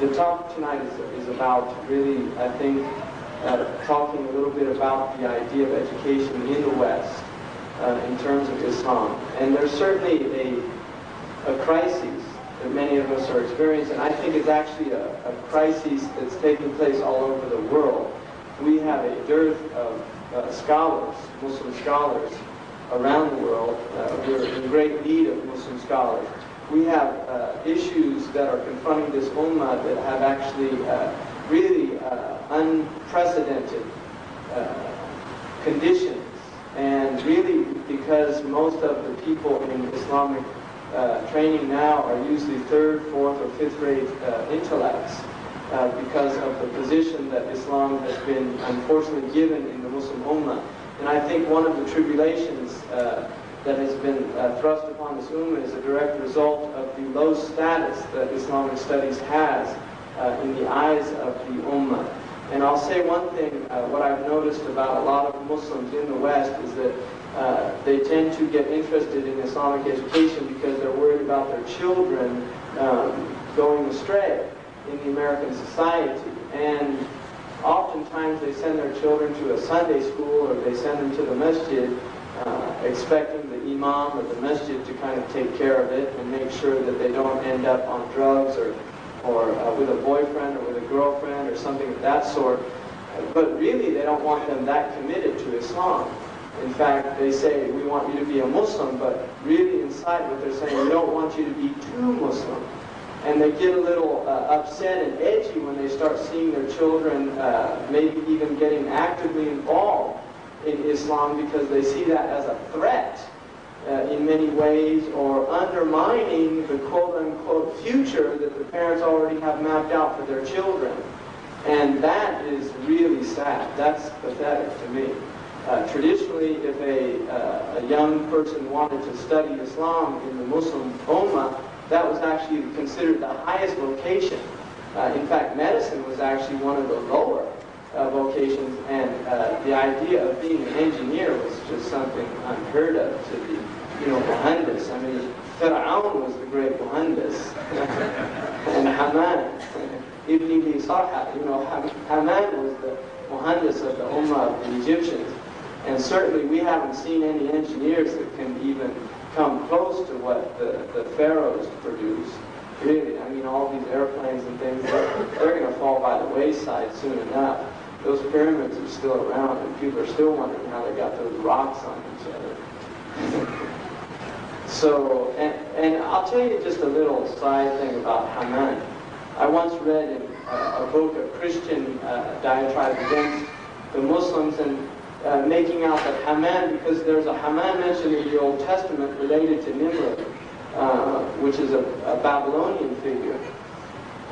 The talk tonight is about really, I think, talking a little bit about the idea of education in the West in terms of Islam. And there's certainly a crisis that many of us are experiencing. I think it's actually a crisis that's taking place all over the world. We have a dearth of scholars, Muslim scholars, around the world. We're in great need of Muslim scholars. We have issues that are confronting this ummah that have actually really unprecedented conditions. And really, because most of the people in Islamic training now are usually 3rd, 4th, or 5th grade intellects, because of the position that Islam has been unfortunately given in the Muslim Ummah. And I think one of the tribulations that has been thrust upon this Ummah is a direct result of the low status that Islamic studies has in the eyes of the Ummah. And I'll say one thing, what I've noticed about a lot of Muslims in the West is that they tend to get interested in Islamic education because they're worried about their children going astray in the American society. And oftentimes they send their children to a Sunday school or they send them to the masjid expecting the imam or the masjid to kind of take care of it and make sure that they don't end up on drugs or with a boyfriend or with a girlfriend or something of that sort. But really they don't want them that committed to Islam. In fact, they say, we want you to be a Muslim, but really inside what they're saying, we don't want you to be too Muslim. And they get a little upset and edgy when they start seeing their children maybe even getting actively involved in Islam because they see that as a threat in many ways, or undermining the quote-unquote future that the parents already have mapped out for their children. And that is really sad. That's pathetic to me. Traditionally, if a young person wanted to study Islam in the Muslim Ummah, that was actually considered the highest vocation. In fact, medicine was actually one of the lower vocations, and the idea of being an engineer was just something unheard of to the, muhandis. I mean, Fir'aun was the great muhandis, and Haman, Ibn Sarha, Haman was the muhandis of the Ummah of the Egyptians. And certainly we haven't seen any engineers that can even come close to what the pharaohs produced. Really, I mean, all these airplanes and things, they're going to fall by the wayside soon enough. Those pyramids are still around, and people are still wondering how they got those rocks on each other. So, and I'll tell you just a little side thing about Haman. I once read in a book, a Christian diatribe against the Muslims, and making out that Haman, because there's a Haman mentioned in the Old Testament related to Nimrod, which is a Babylonian figure.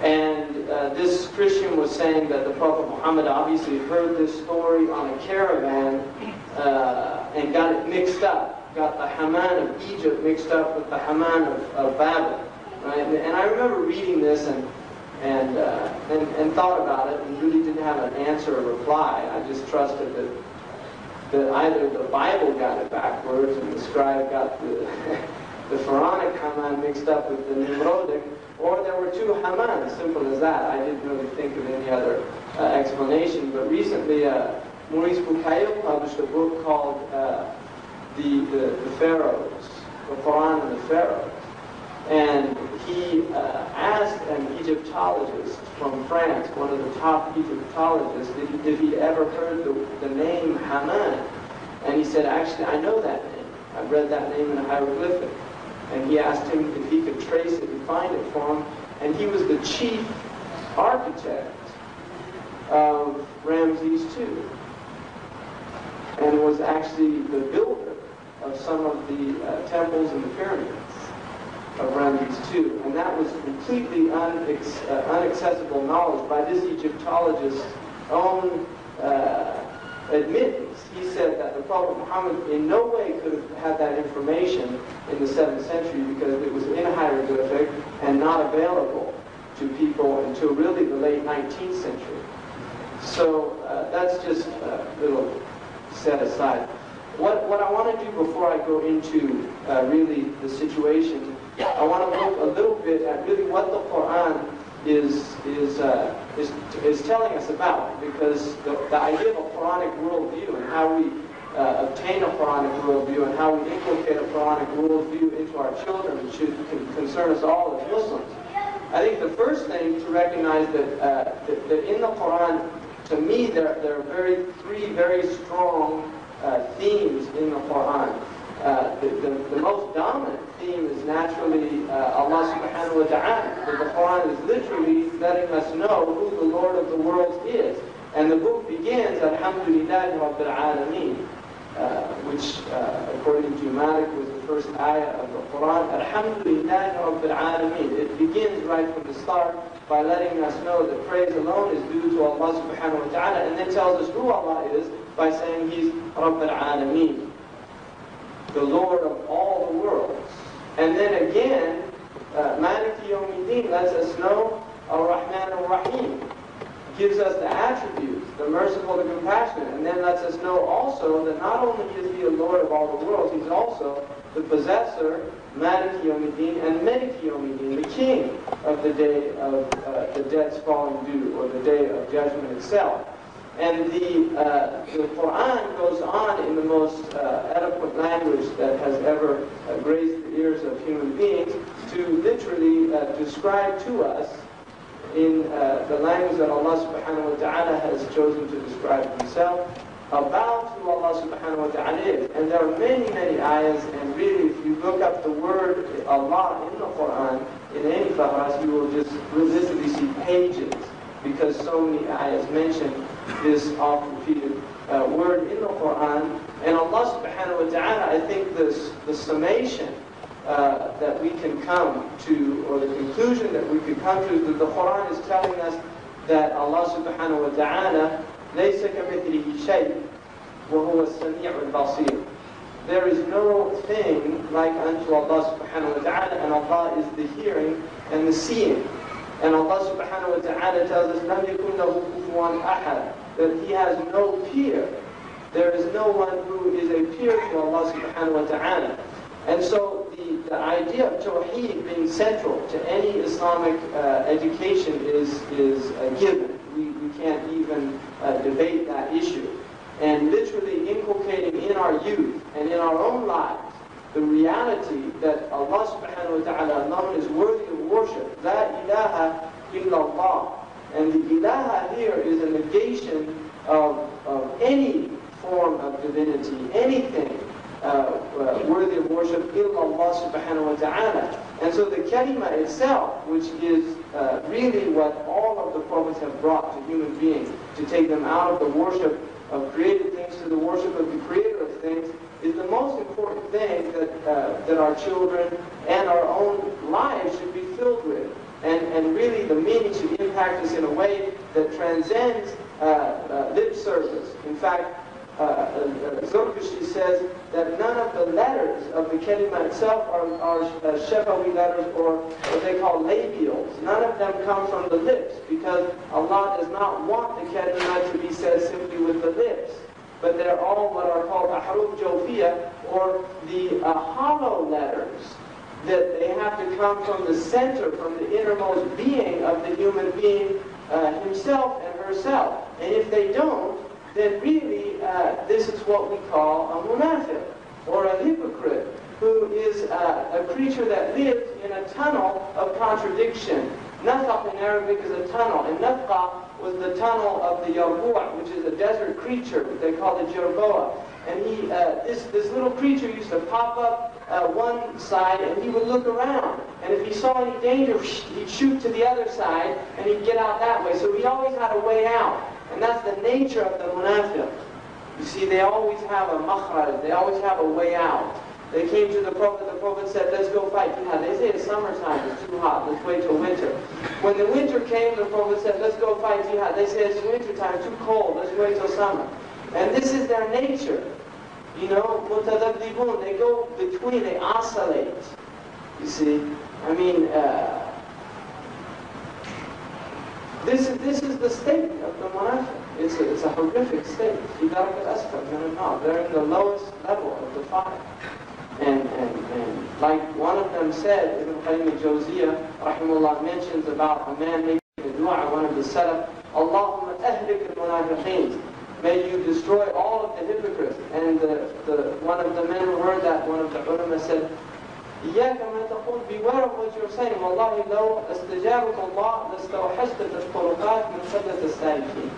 And this Christian was saying that the Prophet Muhammad obviously heard this story on a caravan and got it mixed up, got the Haman of Egypt mixed up with the Haman of Babel. Right? And I remember reading this and thought about it and really didn't have an answer or reply. I just trusted that either the Bible got it backwards and the scribe got the Quranic Haman mixed up with the Nimrodic, or there were two Hamans, simple as that. I didn't really think of any other explanation. But recently, Maurice Bucaille published a book called the Pharaohs, the Quran and the Pharaohs. And he asked an Egyptologist from France, one of the top Egyptologists, if he'd ever heard the name Haman. And he said, actually, I know that name. I've read that name in a hieroglyphic. And he asked him if he could trace it and find it for him. And he was the chief architect of Ramses II, and was actually the builder of some of the temples and the pyramids of Ramses II. And that was completely unaccessible knowledge by this Egyptologist's own admittance. He said that the Prophet Muhammad in no way could have had that information in the 7th century because it was in hieroglyphic and not available to people until really the late 19th century. So that's just a little set aside. What I want to do before I go into really the situation, I want to look a little bit at really what the Quran is telling us about, because the idea of a Quranic worldview and how we obtain a Quranic worldview and how we inculcate a Quranic worldview into our children should concern us all as Muslims. I think the first thing to recognize that in the Quran, to me, there are three very strong themes in the Quran. The most dominant theme is naturally Allah subhanahu wa ta'ala. The Quran is literally letting us know who the Lord of the worlds is. And the book begins, Alhamdulillahi Rabbil Alameen, which according to Malik was the first ayah of the Quran. Alhamdulillahi Rabbil Alameen. It begins right from the start by letting us know that praise alone is due to Allah subhanahu wa ta'ala, and then tells us who Allah is by saying He's Rabbil Alameen, the Lord of all the worlds. And then again, Maliki Yawmiddin lets us know Ar-Rahman Ar-Rahim, gives us the attributes, the merciful, the compassionate, and then lets us know also that not only is He the Lord of all the worlds, He's also the possessor, Maliki Yawmiddin, and Maliki Yawmiddin, the king of the day of the debts falling due, or the day of judgment itself. And the Quran goes on in the most eloquent language that has ever graced the ears of human beings to literally describe to us in the language that Allah subhanahu wa ta'ala has chosen to describe Himself about who Allah subhanahu wa ta'ala is. And there are many, many ayahs, and really if you look up the word Allah in the Quran, in any fahras, you will just literally see pages, because so many ayahs mention this oft-repeated word in the Quran. And Allah subhanahu wa ta'ala, I think the summation that we can come to, or the conclusion that we could come to, is that the Quran is telling us that Allah subhanahu wa ta'ala لَيْسَ كَمِثْلِهِ شَيْءٍ وَهُوَ السَّمِيعُ الْبَصِيرُ. There is no thing like unto Allah subhanahu wa ta'ala, and Allah is the hearing and the seeing. And Allah subhanahu wa ta'ala tells us لَمْ يَكُنْ لَهُ كُفُوًا أَحَدٌ, that He has no peer. There is no one who is a peer to Allah subhanahu wa ta'ala. And so the idea of Tawheed being central to any Islamic education is a given. We can't even debate that issue. And literally inculcating in our youth and in our own lives the reality that Allah subhanahu wa ta'ala alone is worthy of worship. La ilaha illallah. And the ilaha here is a negation of any form of divinity, anything worthy of worship, illallah subhanahu wa ta'ala. And so the kalima itself, which is really what all of the prophets have brought to human beings, to take them out of the worship of created things to the worship of the creator of things, is the most important thing that our children and our own lives should be filled with. And really the meaning should impact us in a way that transcends lip service. In fact, Zurkashi says that none of the letters of the kalima itself are shafawi letters, or what they call labials. None of them come from the lips, because Allah does not want the kalima to be said simply with the lips. But they're all what are called ahruf jawfiyah, or the hollow letters, that they have to come from the center, from the innermost being of the human being himself and herself. And if they don't, then really this is what we call a munafiq, or a hypocrite, who is a creature that lives in a tunnel of contradiction. Nafaq in Arabic is a tunnel, and nafqa was the tunnel of the yarbu', which is a desert creature. They call it jerboa. And this little creature used to pop up one side, and he would look around. And if he saw any danger, he'd shoot to the other side, and he'd get out that way. So he always had a way out. And that's the nature of the munafiq. You see, they always have a makhraj, they always have a way out. They came to the Prophet said, let's go fight jihad. They say it's summertime, it's too hot, let's wait till winter. When the winter came, the Prophet said, let's go fight jihad. They say it's wintertime, too cold, let's wait till summer. And this is their nature. You know, mutadabdibun, they go between, they oscillate. You see, I mean, this is the state of the munafiq. It's a horrific state. They're in the lowest level of the fire. And Like one of them said, Ibn Qayyim al-Jawziyah, rahimahullah, mentions about a man making a dua, one of the salaf, Allahumma ahlik al-munafiqeen. May you destroy all of the hypocrites. And one of the men who heard that, one of the ulama said, إياك ما تقول, beware of what you're saying. والله لو استجابك الله لاستوحشت في الطرقات من قلة السالكين.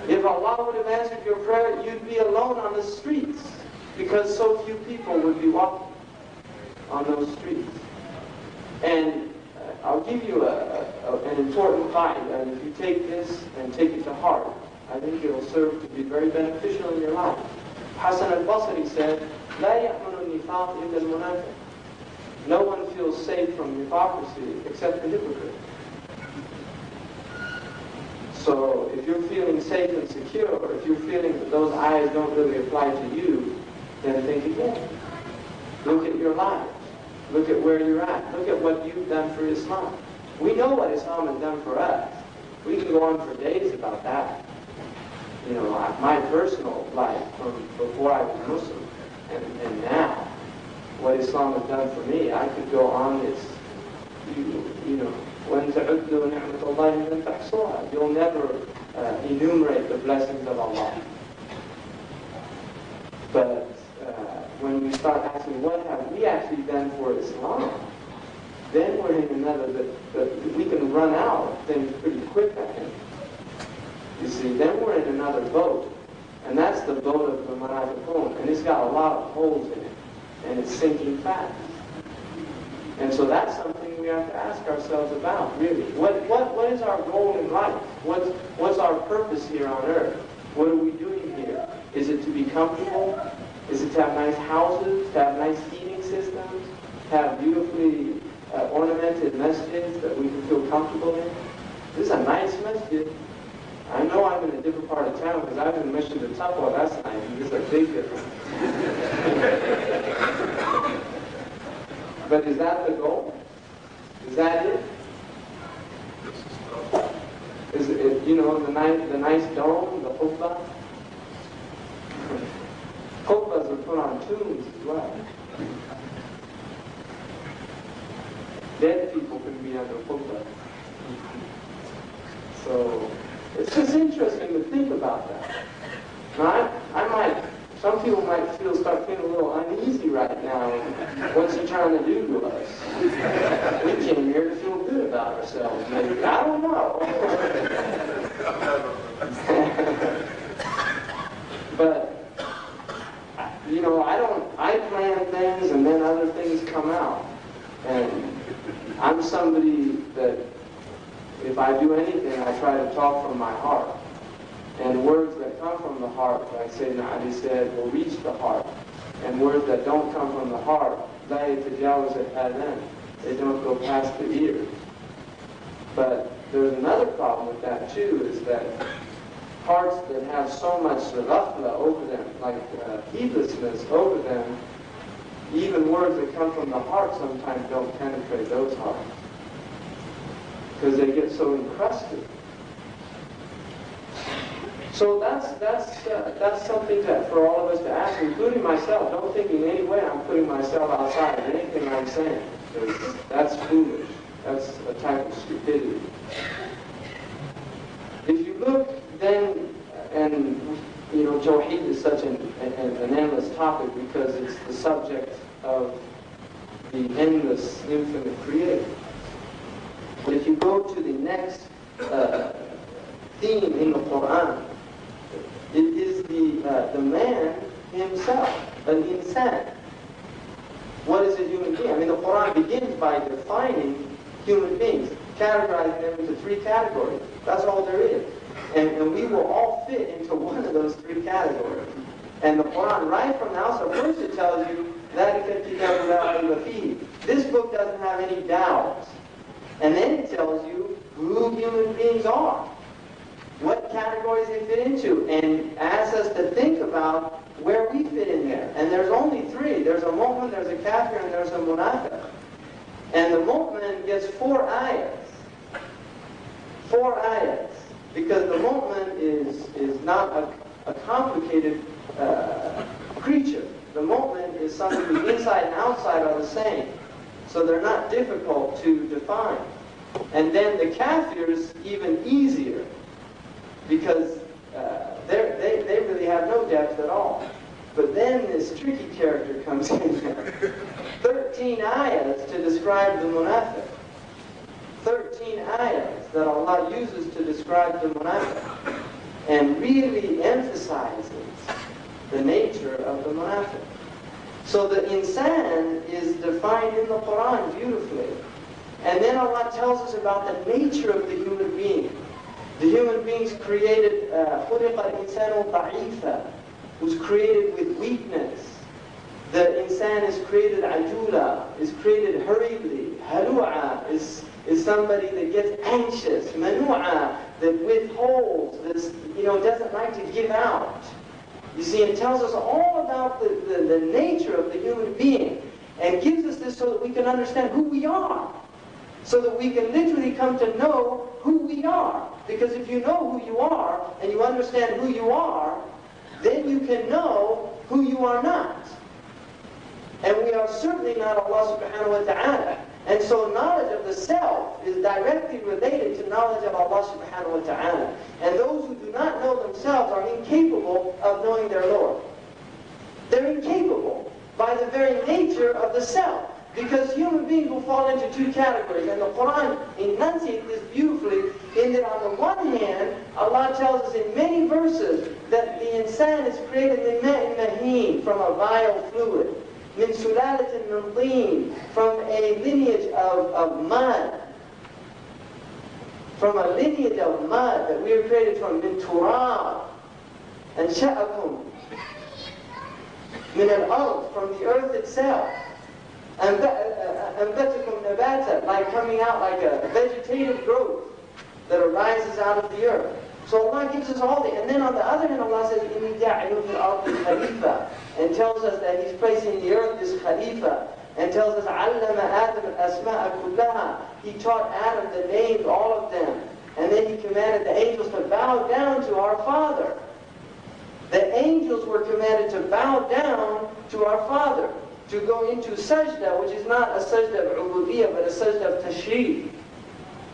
If Allah would have answered your prayer, you'd be alone on the streets, because so few people would be walking on those streets. And I'll give you an important point, and if you take this and take it to heart, I think it will serve to be very beneficial in your life. Hassan al-Basri said, لا يأمن النفاق إلا المنافق. No one feels safe from hypocrisy except the hypocrite. So if you're feeling safe and secure, or if you're feeling that those eyes don't really apply to you, then think again. Look at your lives. Look at where you're at. Look at what you've done for Islam. We know what Islam has done for us. We can go on for days about that. You know, my personal life from before I was Muslim and now, what Islam has done for me, I could go on this, you know, وَإِن تَعُدُّوا نِعْمَةَ اللَّهِ لَن تَحْصُوهَا. You'll never enumerate the blessings of Allah. But when we start asking, what have we actually done for Islam? Then we're in another, we can run out of things pretty quick, I think. You see, then we're in another boat. And that's the boat of the Munafiqun. And it's got a lot of holes in it. And it's sinking fast. And so that's something we have to ask ourselves about, really. What is our goal in life? What's our purpose here on earth? What are we doing here? Is it to be comfortable? Is it to have nice houses? To have nice heating systems? To have beautifully ornamented masjids that we can feel comfortable in? This is a nice masjid. I know I'm in a different part of town because I've been Masjid al-Taqwa, that's nice. This is a big difference. But is that the goal? Is that it? Is it, you know, the nice dome, the qubbah? Qubbahs are put on tombs as well. Dead people can be under qubbah. So it's just interesting to think about that. Now, some people might start feeling a little uneasy right now. What's he trying to do to us? We came here to feel good about ourselves, maybe. I don't know. But, you know, I plan things and then other things come out. And I'm somebody that, if I do anything, I try to talk from my heart. And words that come from the heart, like Sayyidina Ali said, will reach the heart. And words that don't come from the heart, لا يتجاوز الآذان, they don't go past the ears. But there's another problem with that too, is that hearts that have so much ghafla over them, like heedlessness over them, even words that come from the heart sometimes don't penetrate those hearts. Because they get so encrusted. So that's something for all of us to ask, including myself. Don't think in any way I'm putting myself outside of anything I'm saying. That's foolish. That's a type of stupidity. If you look then, and you know, Tawheed is such an endless topic because it's the subject of the endless, infinite Creator. But if you go to the next theme in the Quran, it is the man himself, an insan. What is a human being? I mean, the Quran begins by defining human beings, categorizing them into three categories. That's all there is. And we will all fit into one of those three categories. And the Quran, right from the outset, first it tells you that this book doesn't have any doubts. And then it tells you who human beings are, what categories they fit into, and asks us to think about where we fit in there. And there's only three. There's a mu'min, there's a kafir, and there's a munafiq. And the mu'min gets 4 ayahs. 4 ayahs. Because the mu'min is not a complicated creature. The mu'min is someone whose inside and outside are the same. So they're not difficult to define. And then the kafirs, even easier, because they really have no depth at all. But then this tricky character comes in there. 13 ayahs to describe the munafiq. 13 ayahs that Allah uses to describe the munafiq. And really emphasizes the nature of the munafiq. So the insan is defined in the Quran beautifully. And then Allah tells us about the nature of the human being. The human being's created, خُلِقَ الْإِنسَانُ ضَعِيفًا, was created with weakness. The insan is created ajula, is created hurriedly. Halu'a is somebody that gets anxious. Manu'a, that withholds, doesn't like to give out. You see, it tells us all about the nature of the human being and gives us this so that we can understand who we are. So that we can literally come to know who we are. Because if you know who you are and you understand who you are, then you can know who you are not. And we are certainly not Allah subhanahu wa ta'ala. And so knowledge of the self is directly related to knowledge of Allah subhanahu wa ta'ala. And those who do not know themselves are incapable of knowing their Lord. They're incapable by the very nature of the self. Because human beings will fall into two categories. And the Quran enunciates this beautifully in that on the one hand, Allah tells us in many verses that the insan is created min ma'in maheen, from a vile fluid. Min sulalatin min teen, from a lineage of mud. From a lineage of mud that we are created from. Min turab. And sha'akum. Min al-ard, from the earth itself. أنبتكم نباتا, like coming out like a vegetative growth that arises out of the earth. So Allah gives us all the, and then on the other hand Allah says, إِنِّي جَاعِلٌ فِي الْأَرْضِ خَلِيفَةً, and tells us that He's placing in the earth this Khalifa, and tells us عَلَّمَ آدَمَ الْأَسْمَاءَ كُلَّهَا, He taught Adam the names, all of them, and then He commanded the angels to bow down to our Father. The angels were commanded to bow down to our Father, to go into sajda, which is not a sajda of ubudiyyah, but a sajda of tashrif.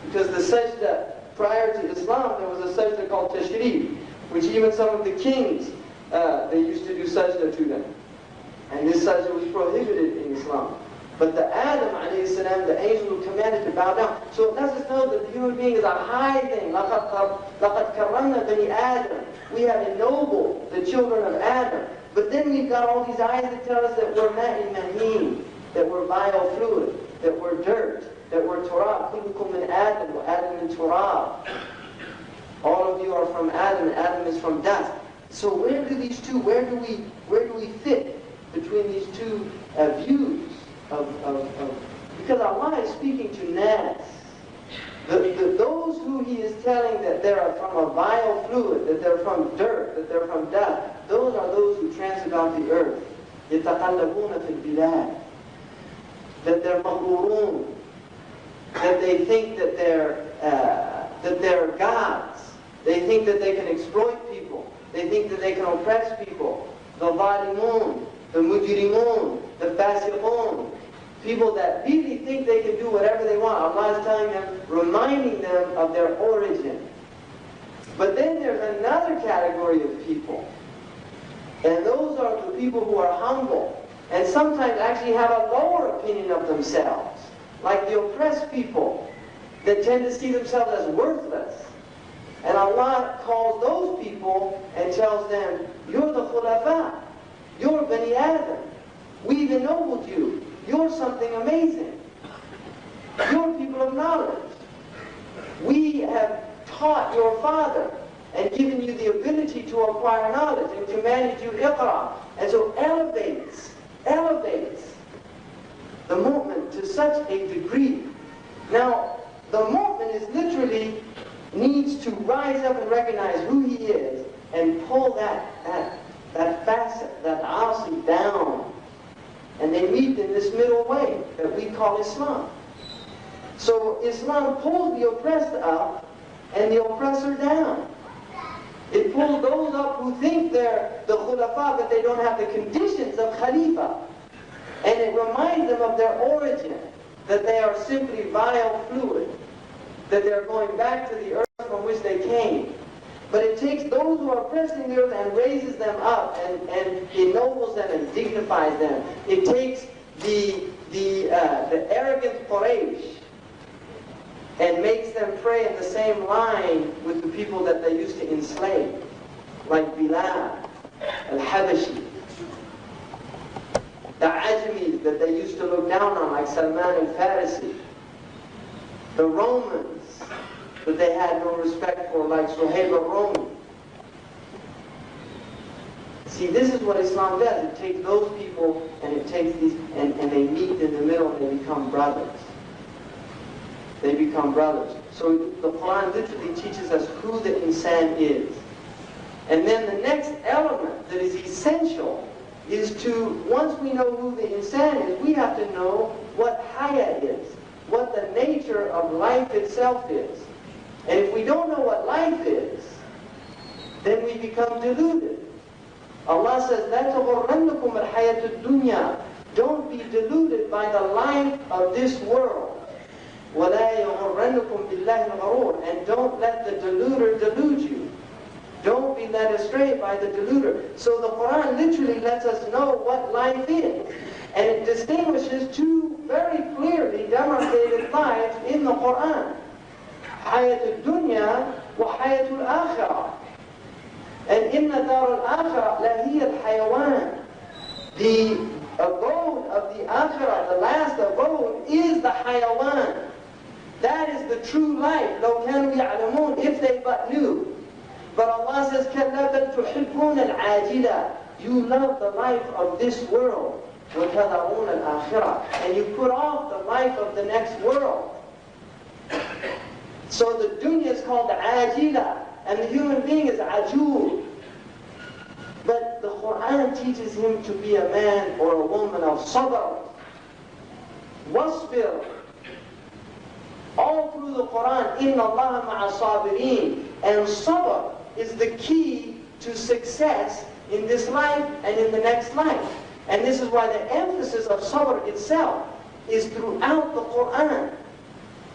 Because the sajda prior to Islam, there was a sajda called tashrif, which even some of the kings, they used to do sajda to them. And this sajda was prohibited in Islam. But the Adam, alayhi salam, the angels were commanded to bow down. So it lets us know that the human being is a high thing. لَقَدْ كَرَّمْنَا بَنِي آدَمَ. We have ennobled the children of Adam. But then we've got all these ayahs that tell us that we're ma'in maheen, that we're vile fluid, that we're dirt, that we're turab. كُلُّكُم مِّنْ آدَمَ وَآدَمْ مِّن تُرَابٍ. All of you are from Adam, and Adam is from dust. So where do we fit between these two views of because Allah is speaking to nas. Those who He is telling that they are from a vile fluid, that they're from dirt, that they're from dust, those are those who transit about the earth. يَتَقَلَّبُونَ فِي الْبِلَادِ. That they're maghurun, that they think that they're gods. They think that they can exploit people. They think that they can oppress people. The zalimun, the mujrimun, the fasiqun. People that really think they can do whatever they want. Allah is telling them, reminding them of their origin. But then there's another category of people. And those are the people who are humble. And sometimes actually have a lower opinion of themselves. Like the oppressed people that tend to see themselves as worthless. And Allah calls those people and tells them, you're the khulafa. You're Bani Adam. We've ennobled you. You're something amazing. You're people of knowledge. We have taught your father and given you the ability to acquire knowledge and commanded you iqra. And so elevates the mu'min to such a degree. Now, the mu'min is literally needs to rise up and recognize who he is and pull that facet, that asi down. And they meet in this middle way that we call Islam. So Islam pulls the oppressed up and the oppressor down. It pull those up who think they're the khulafa, but they don't have the conditions of khalifa. And it reminds them of their origin, that they are simply vile fluid, that they're going back to the earth from which they came. But it takes those who are oppressing the earth and raises them up and ennobles them and dignifies them. It takes the arrogant Quraysh and makes them pray in the same line with the people that they used to enslave, like Bilal, al-Habashi, the Ajmis that they used to look down on, like Salman al-Farisi, the Romans that they had no respect for, like Suhaib al-Rumi. See, this is what Islam does. It takes those people and it takes these, and they meet in the middle and they become brothers. They become brothers. So the Quran literally teaches us who the insan is. And then the next element that is essential is to, once we know who the insan is, we have to know what haya is, what the nature of life itself is. And if we don't know what life is, then we become deluded. Allah says, لَا تَغُرَّنَّكُمُ الْحَيَاةُ الدُّنْيَا. Don't be deluded by the life of this world. وَلَا يَغُرَّنَّكُمْ بِاللَّهِ الْغَرُورِ. And don't let the deluder delude you. Don't be led astray by the deluder. So the Quran literally lets us know what life is. And it distinguishes two very clearly demarcated lives in the Quran. حَيَاةُ الدُّنْيَا وَحَيَاةُ الْآخِرَةِ. And إِنَّ دَارُ الْآخِرَةِ لَهِيَ الْحَيَوَانِ. The abode of the akhirah, the last abode, is the hayawan. That is the true life. لَوْ كَانُوا يَعْلَمُونَ. If they but knew. But Allah says, كَلَّا بَلْ تُحِبُّونَ الْعَاجِلَةِ. You love the life of this world. وَتَذَرُونَ الْآخِرَةِ. And you put off the life of the next world. So the dunya is called the ajila, and the human being is ajul. But the Quran teaches him to be a man or a woman of sabr, wasbir. All through the Quran, inna Allah ma'a sabirin. And sabr is the key to success in this life and in the next life. And this is why the emphasis of sabr itself is throughout the Quran.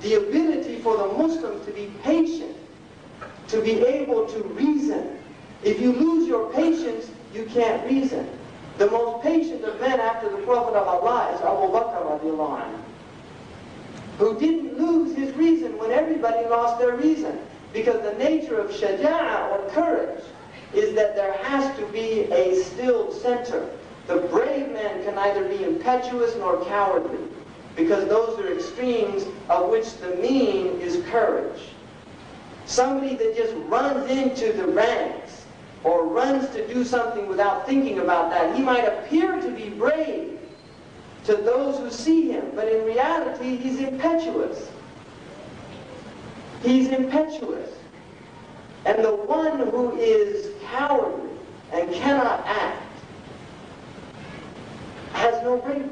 The ability for the Muslim to be patient, to be able to reason. If you lose your patience, you can't reason. The most patient of men after the Prophet of Allah is Abu Bakr radiallahu anhu, who didn't lose his reason when everybody lost their reason. Because the nature of shaja'a, or courage, is that there has to be a stilled center. The brave man can neither be impetuous nor cowardly, because those are extremes of which the mean is courage. Somebody that just runs into the ranks or runs to do something without thinking about that, he might appear to be brave to those who see him, but in reality he's impetuous. He's impetuous. And the one who is cowardly and cannot act has no bravery.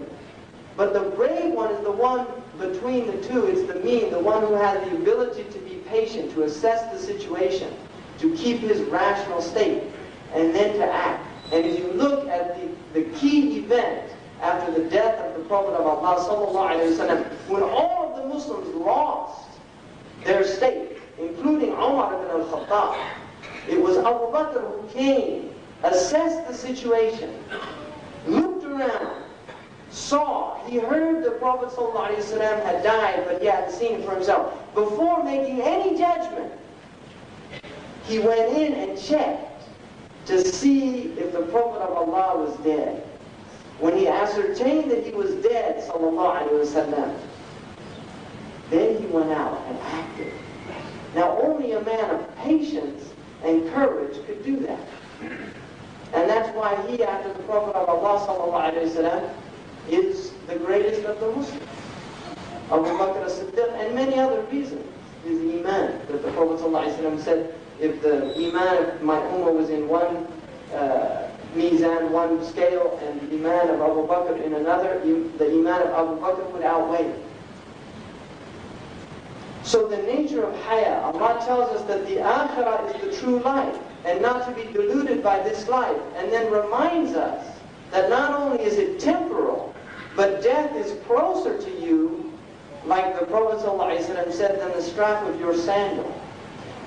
But the brave one is the one between the two. It's the mean, the one who has the ability to be patient, to assess the situation, to keep his rational state, and then to act. And if you look at the key event after the death of the Prophet of Allah sallallahu alaihi wasallam, when all of the Muslims lost their state, including Umar ibn al-Khattab, it was Abu Bakr who came, assessed the situation, looked around, saw, he heard the Prophet ﷺ had died, but he hadn't seen it for himself. Before making any judgment, he went in and checked to see if the Prophet of Allah was dead. When he ascertained that he was dead, ﷺ, then he went out and acted. Now only a man of patience and courage could do that. And that's why he, after the Prophet of Allah ﷺ, is the greatest of the Muslims. Abu Bakr as-Siddiq, and many other reasons. His iman, that the Prophet ﷺ said, if the iman of my ummah was in one mizan, one scale, and the iman of Abu Bakr in another, the iman of Abu Bakr would outweigh it. So the nature of haya, Allah tells us that the akhirah is the true life, and not to be deluded by this life, and then reminds us that not only is it temporal, but death is closer to you, like the Prophet ﷺ said, than the strap of your sandal.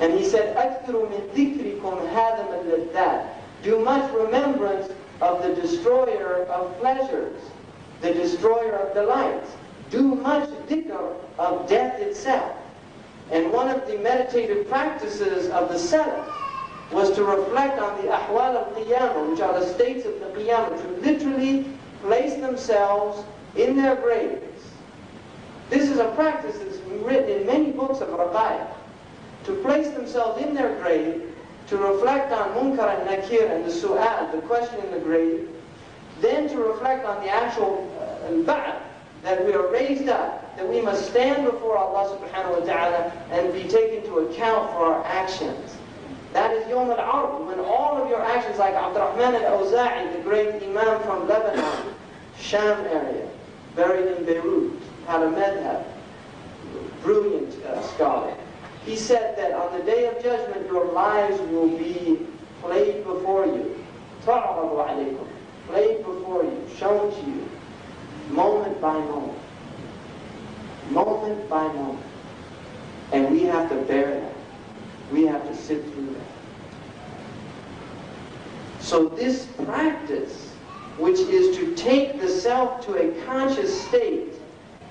And he said, أَكْثِرُ مِنْ ذِكْرِكُمْ هَذَا اللَّذَّاتِ. Do much remembrance of the destroyer of pleasures, the destroyer of delights. Do much dhikr of death itself. And one of the meditative practices of the Salaf was to reflect on the ahwal al-qiyamah, which are the states of the qiyamah, to literally place themselves in their graves. This is a practice that's written in many books of Raqaiq. To place themselves in their grave, to reflect on munkar and nakir and the su'al, the question in the grave, then to reflect on the actual ba'ath, that we are raised up, that we must stand before Allah subhanahu wa ta'ala and be taken to account for our actions. That is Yawm al-Ard, when all of your actions, like Abdurrahman al-Awza'i, the great Imam from Lebanon, Sham area, buried in Beirut, had a madhab, brilliant scholar. He said that on the day of judgment, your lives will be played before you. Ta'aradu alaykum, played before you, shown to you, moment by moment. Moment by moment. And we have to bear that. We have to sit through that. So this practice, which is to take the self to a conscious state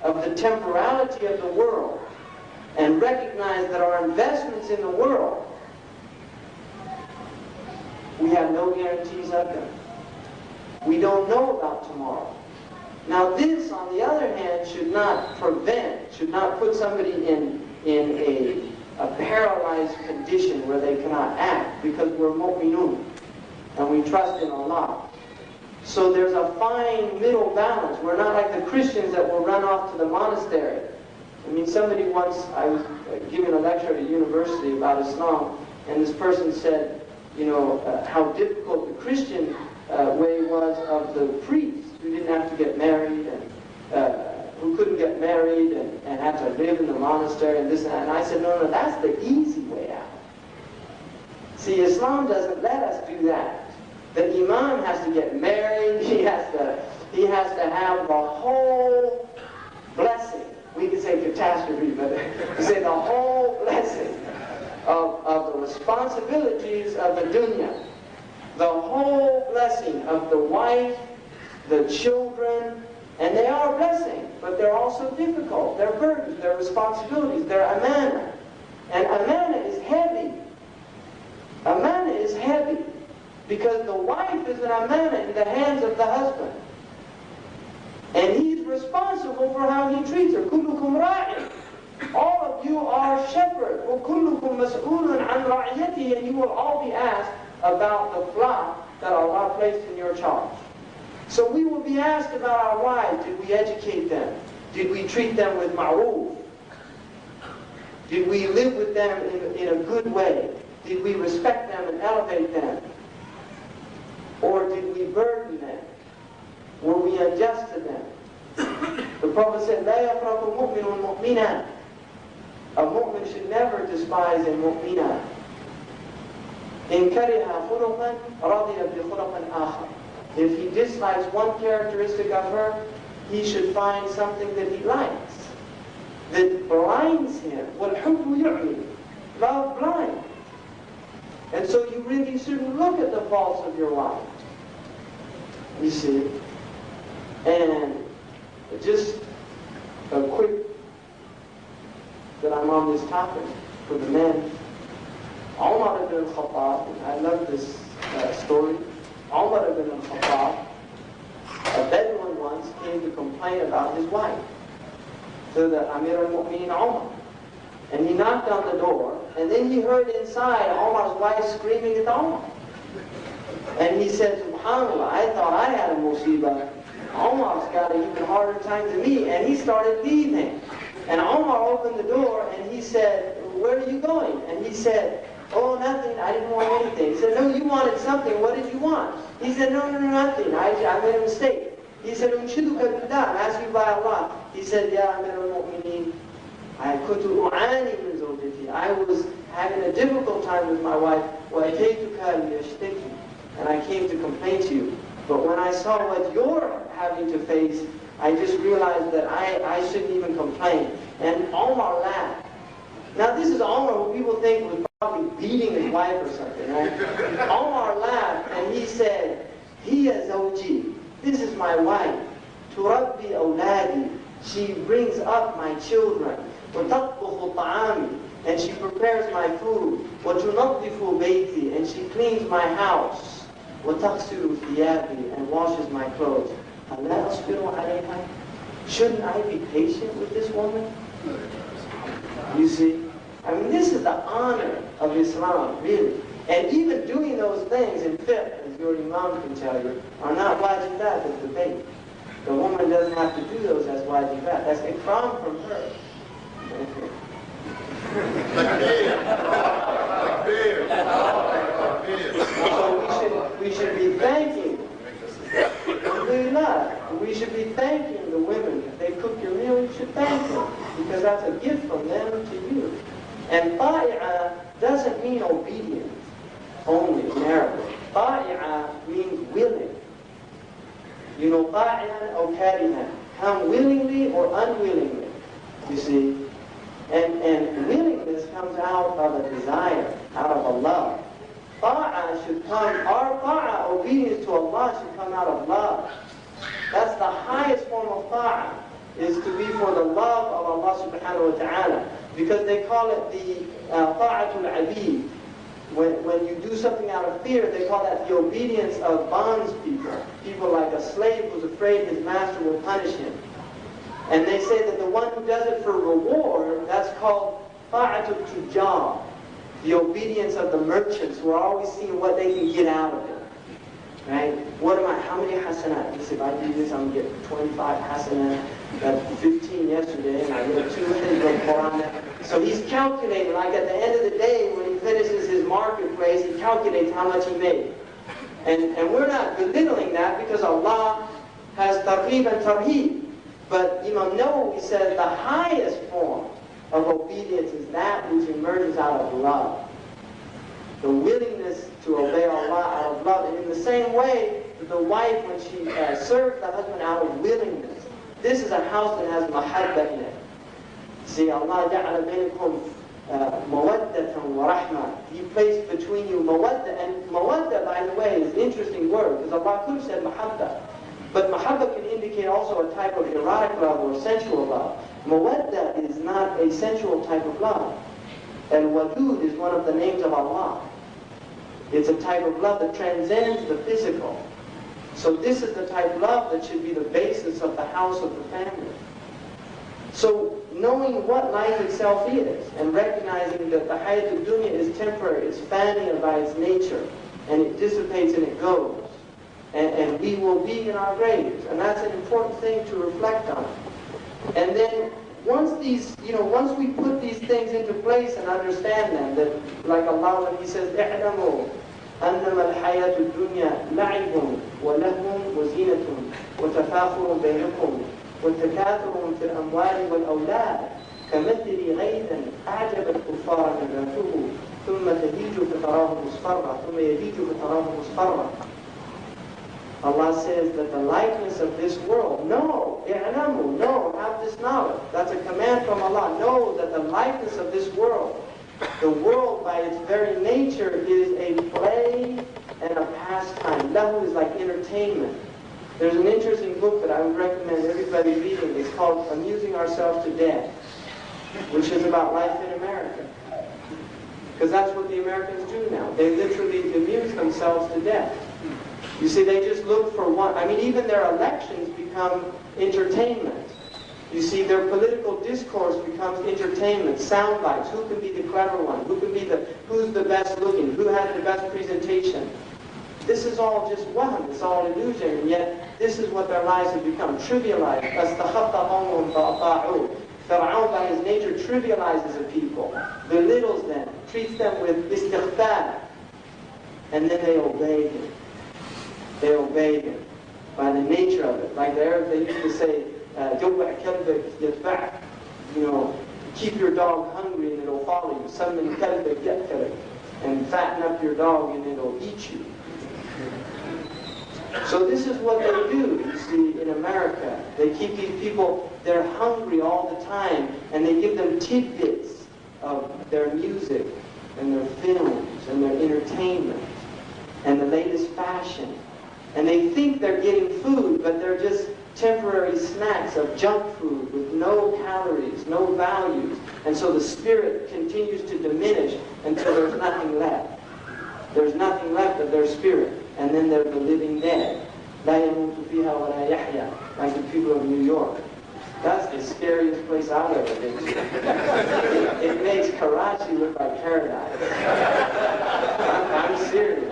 of the temporality of the world, and recognize that our investments in the world, we have no guarantees of them. We don't know about tomorrow. Now this, on the other hand, should not put somebody in a paralyzed condition where they cannot act, because we're mu'minun, and we trust in Allah. So there's a fine middle balance. We're not like the Christians that will run off to the monastery. I mean, somebody once, I was giving a lecture at a university about Islam, and this person said, you know, how difficult the Christian way was of the priests who didn't have to get married, and who couldn't get married, and had to live in the monastery, and this and that. And I said, no, that's the easy way out. See, Islam doesn't let us do that. The imam has to get married, he has to have the whole blessing. We could say catastrophe, but we say the whole blessing of the responsibilities of the dunya. The whole blessing of the wife, the children, and they are a blessing, but they're also difficult. They're burdens, they're responsibilities, they're amana. And amana is heavy. Amana is heavy, because the wife is an amana in the hands of the husband. And he's responsible for how he treats her. كُلُّكُمْ رَاعٍ. All of you are shepherds. وَكُلُّكُمْ مَسْئُولٌ عَنْ رَعِيَتِهِ. And you will all be asked about the flock that Allah placed in your charge. So we will be asked about our wives. Did we educate them? Did we treat them with ma'roof? Did we live with them in a good way? Did we respect them and elevate them? Or did we burden them? Were we unjust to them? The Prophet said, لَا يَفْرَقُ مُؤْمِنٌ مُؤْمِنًا. A mu'min should never despise a mu'mina. إِن كَرِهَ خُلُقًا رَضِيَ بِخُلُقًا آخَرٍ. If he dislikes one characteristic of her, he should find something that he likes, that blinds him. وَالْحُبُّ يُعْمِي. Love blinds. And so you really shouldn't look at the faults of your wife. You see? And just a quick, that I'm on this topic for the men. Umar ibn al-Khattab, I love this story. Umar ibn al-Khattab, a Bedouin once came to complain about his wife to the Amir al-Mu'mineen Umar. And he knocked on the door, and then he heard inside Umar's wife screaming at Umar. And he said, SubhanAllah, I thought I had a musibah. Umar's got an even harder time than me. And he started leaving. And Umar opened the door, and he said, where are you going? And he said, oh, nothing, I didn't want anything. He said, no, you wanted something, what did you want? He said, no, nothing, I made a mistake. He said, Unshiduka billah, I'm asking by Allah. He said, Ya Amir al-Mu'mineen, كنت أعاني من زوجتي. I was having a difficult time with my wife. وأتيتك لأشتكي. And I came to complain to you. But when I saw what you're having to face, I just realized that I shouldn't even complain. And Omar laughed. Now this is Omar who people think was probably beating his wife or something, right? Omar laughed and he said, Hiya zawji, this is my wife. Turabbi awladi, she brings up my children. وَتَطْبُخُ طَعَامي, and she prepares my food. وَتُنَظِّفُ بَيْتِي, and she cleans my house. وَتَغْسِلُ ثِيَابِي, and washes my clothes. أَلَا أَصْبِرُ عَلَيْهَا? Shouldn't I be patient with this woman? You see? I mean, this is the honor of Islam, really. And even doing those things in fiqh, as your imam can tell you, are not wajibat of the faith. The woman doesn't have to do those as wajibat. That's ikram from her. So we should be thanking, alhamdulillah, we should be thanking the women. If they cook your meal, you should thank them, because that's a gift from them to you. And ta'i'ah doesn't mean obedient only in Arabic. Ta'i'ah means willing. You know, ta'i'an or karihan, come willingly or unwillingly, you see. And willingness comes out of a desire, out of a love. Ta'ah should come, our ta'ah, obedience to Allah, should come out of love. That's the highest form of ta'ah, is to be for the love of Allah subhanahu wa ta'ala. Because they call it the ta'atul abid. When you do something out of fear, they call that the obedience of bondspeople. People like a slave who's afraid his master will punish him. And they say that the one who does it for reward, that's called ta'atul tujjar, the obedience of the merchants who are always seeing what they can get out of it. Right? How many hasanat? If I do this, I'm going to get 25 hasanat. Got 15 yesterday, and I read 2 in Quranic. So he's calculating, like at the end of the day, when he finishes his marketplace, he calculates how much he made. And we're not belittling that, because Allah has targhib and tarheeb. But Imam Nawawi says the highest form of obedience is that which emerges out of love. The willingness to obey Allah out of love. And in the same way, the wife, when she serves the husband out of willingness. This is a house that has mahabba in it. See, Allah ja'ala bainakum mawaddatan wa rahmah. He placed between you mawadda. And mawadda, by the way, is an interesting word, because Allah could have said mahabba. But mahabba can indicate also a type of erotic love or sensual love. Mawadda is not a sensual type of love. And wadud is one of the names of Allah. It's a type of love that transcends the physical. So this is the type of love that should be the basis of the house of the family. So knowing what life itself is, and recognizing that the hayat al-dunya is temporary, it's fania by its nature, and it dissipates and it goes. And we will be in our graves. And that's an important thing to reflect on. And then once we put these things into place and understand them, that like Allah when He says, اعلموا أنما الحياة الدنيا لعب ولهو وزينة وتفاخر بينكم وتكاثر في الأموال والأولاد كمثل غيث أعجب الكفار نباته ثم تهيج فتراه مصفرا ثم يهيج فتراه مصفرا. Allah says that the likeness of this world, no, have this knowledge. That's a command from Allah. Know that the likeness of this world, the world by its very nature is a play and a pastime. Lahu is like entertainment. There's an interesting book that I would recommend everybody reading. It's called Amusing Ourselves to Death, which is about life in America. Because that's what the Americans do now. They literally amuse themselves to death. You see, they just look for one. I mean, even their elections become entertainment. You see, their political discourse becomes entertainment, sound bites. Who can be the clever one? Who's the best looking? Who has the best presentation? This is all just wahm. It's all illusion, and yet this is what their lives have become. Trivialized. Fir'aun, by his nature, trivializes the people, belittles them, treats them with istighfar, and then they obey him. They obey him by the nature of it. Like the Arabs, they used to say, you know, keep your dog hungry and it'll follow you. Something and fatten up your dog and it'll eat you. So this is what they do, you see, in America. They keep these people, they're hungry all the time, and they give them tidbits of their music and their films and their entertainment and the latest fashion. And they think they're getting food, but they're just temporary snacks of junk food with no calories, no values. And so the spirit continues to diminish until there's nothing left. There's nothing left of their spirit. And then they're the living dead. لا يموت فيها ولا يحيا, like the people of New York. That's the scariest place I've ever been to. It makes Karachi look like paradise. I'm serious.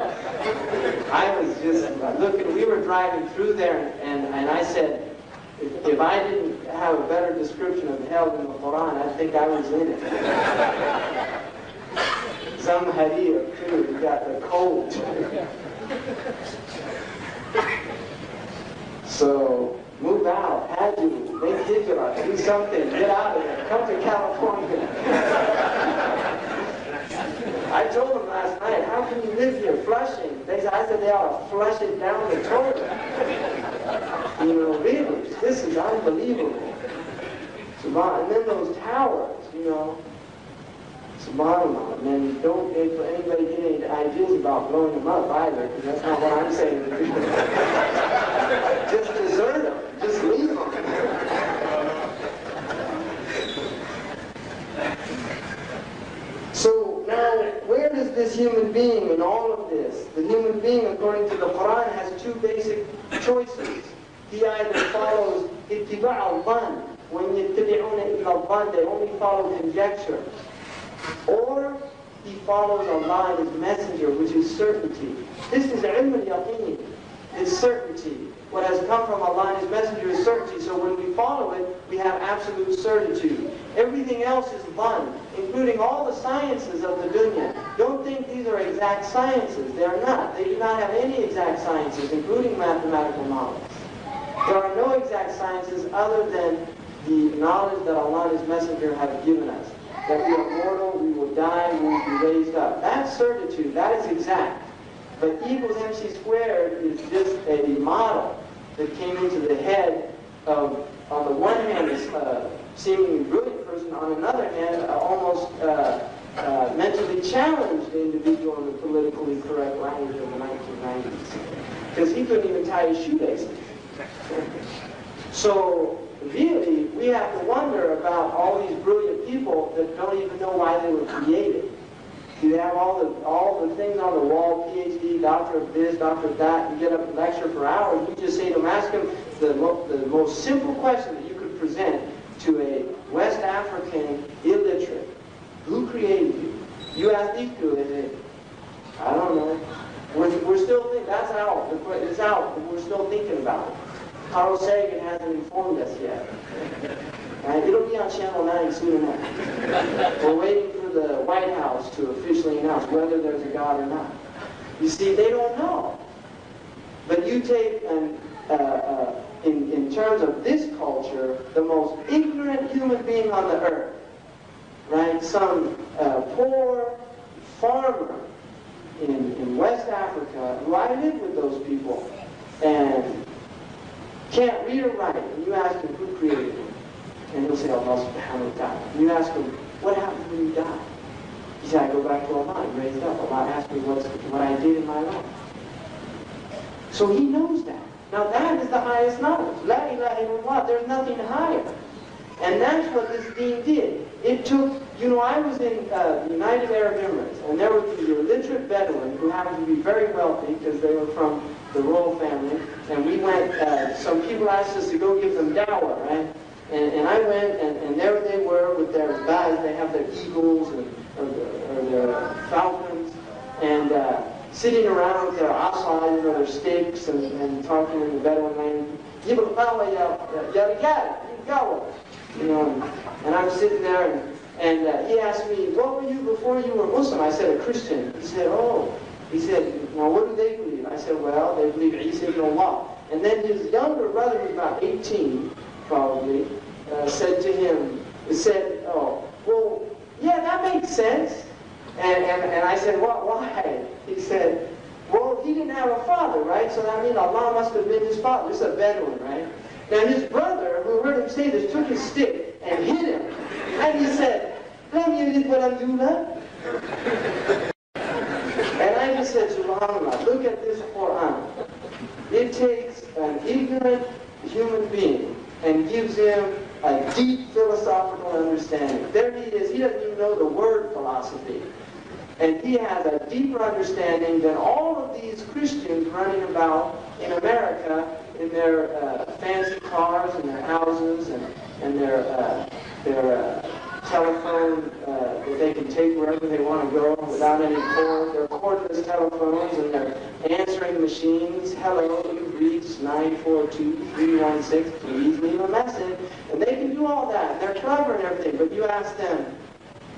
I was just looking, we were driving through there, and I said, if I didn't have a better description of hell in the Quran, I think I was in it. Some hadith too, we got the cold. So, move out, Hadu, make hijrah, do something, get out of there, come to California. I told them last night, how can you live here? Flushing. I said they ought to flush it down the toilet. You know, really, this is unbelievable. Subhanallah. And then those towers, you know. Subhanallah. And then don't anybody get any ideas about blowing them up either, because that's not what I'm saying to do. Just desert them. Just leave them. So now, where does this human being in all of this? The human being, according to the Quran, has two basic choices. He either follows ittiba' al-dhan, when yattabi'una illa al-dhan, they only follow conjecture. Or he follows Allah and His Messenger, which is certainty. This is ilm al-yaqeen. It's certainty. What has come from Allah and His Messenger is certainty. So when we follow it, we have absolute certitude. Everything else is dhan, including all the sciences of the dunya. Don't think these are exact sciences. They are not. They do not have any exact sciences, including mathematical knowledge. There are no exact sciences other than the knowledge that Allah and His Messenger have given us. That we are mortal, we will die, we will be raised up. That's certitude. That is exact. But E equals MC squared is just a model that came into the head of, on the one hand, a seemingly brilliant person, on another hand, almost mentally challenged individual in the politically correct language of the 1990s. Because he couldn't even tie his shoelaces. So, really, we have to wonder about all these brilliant people that don't even know why they were created. You have all the things on the wall, PhD, doctor of this, doctor of that, you get up and lecture for hours, you just say to them, ask them the most simple question that you could present to a West African illiterate. Who created you? You ask these two, they say, I don't know. We're still thinking, that's out, it's out, but we're still thinking about it. Carl Sagan hasn't informed us yet. Right? It'll be on Channel 9 soon enough. We're waiting for the White House to officially announce whether there's a God or not. You see, they don't know. But you take, in terms of this culture, the most ignorant human being on the earth, right? Some poor farmer in West Africa, who I live with those people, and can't read or write, and you ask him who created him, and he'll say Allah subhanahu wa ta'ala. And you ask him, what happens when you die? He said, I go back to Allah, I'm raised up. Allah asked me what I did in my life. So he knows that. Now that is the highest knowledge. La ilaha illallah, there's nothing higher. And that's what this deen did. It took, you know, I was in the United Arab Emirates, and there was the illiterate Bedouin who happened to be very wealthy because they were from the royal family, and we went, some people asked us to go give them dawah, right? And I went, and there they were with their guys, they have their eagles or their falcons, and sitting around with their asa, you know, their sticks, and talking in the Bedouin language. You know, and I'm sitting there, and he asked me, what were you before you were Muslim? I said, a Christian. He said, oh. He said, now what do they believe? I said, well, they believe Isa ibn Allah. And then his younger brother, who was about 18, probably, said to him, oh, that mean? Allah must have been his father. This is a Bedouin, right? Now his brother, who heard him say this, took his stick and hit him. And he said, "Lam yalid wa lam yulad." And I just said, subhanAllah, look at this Quran. It takes an ignorant human being and gives him a deep philosophical understanding. There he is, he doesn't even know the word philosophy. And he has a deeper understanding than all of these Christians running about in America in their fancy cars and their houses and their telephone that they can take wherever they want to go without any cord. Their cordless telephones and their answering machines. Hello, you've reached 942-316. Please leave a message. And they can do all that. They're clever and everything. But you ask them,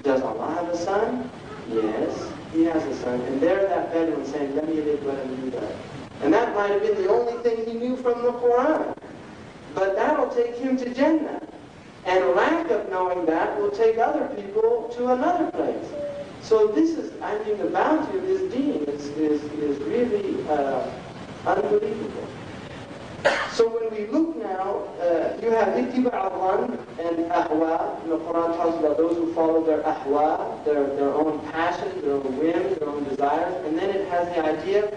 does Allah have a son? Yes, he has a son. And there's that Bedouin saying, "Let me live, let him do that." And that might have been the only thing he knew from the Quran. But that'll take him to Jannah. And lack of knowing that will take other people to another place. So this is, I mean, the bounty of this deen is really unbelievable. So when we look now, you have ittiba' al-dhann and ahwa. The Quran talks about those who follow their ahwa, their own passions, their own whims, their own desires. And then it has the idea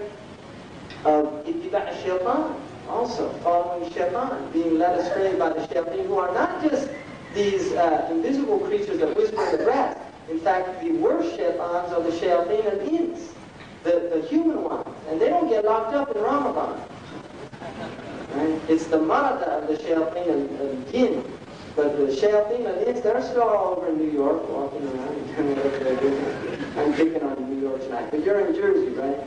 of ittiba' al-shaytan, also following shaytan, being led astray by the shayateen, who are not just these invisible creatures that whisper in the grass. In fact, the worst shaytans are the shayateen and ins, the human ones. And they don't get locked up in Ramadan. Right? It's the marada of the shayateen and jinn. But the shayateen and ins, they're still all over in New York, walking around and doing what they're doing. I'm picking on New York tonight. But you're in Jersey, right?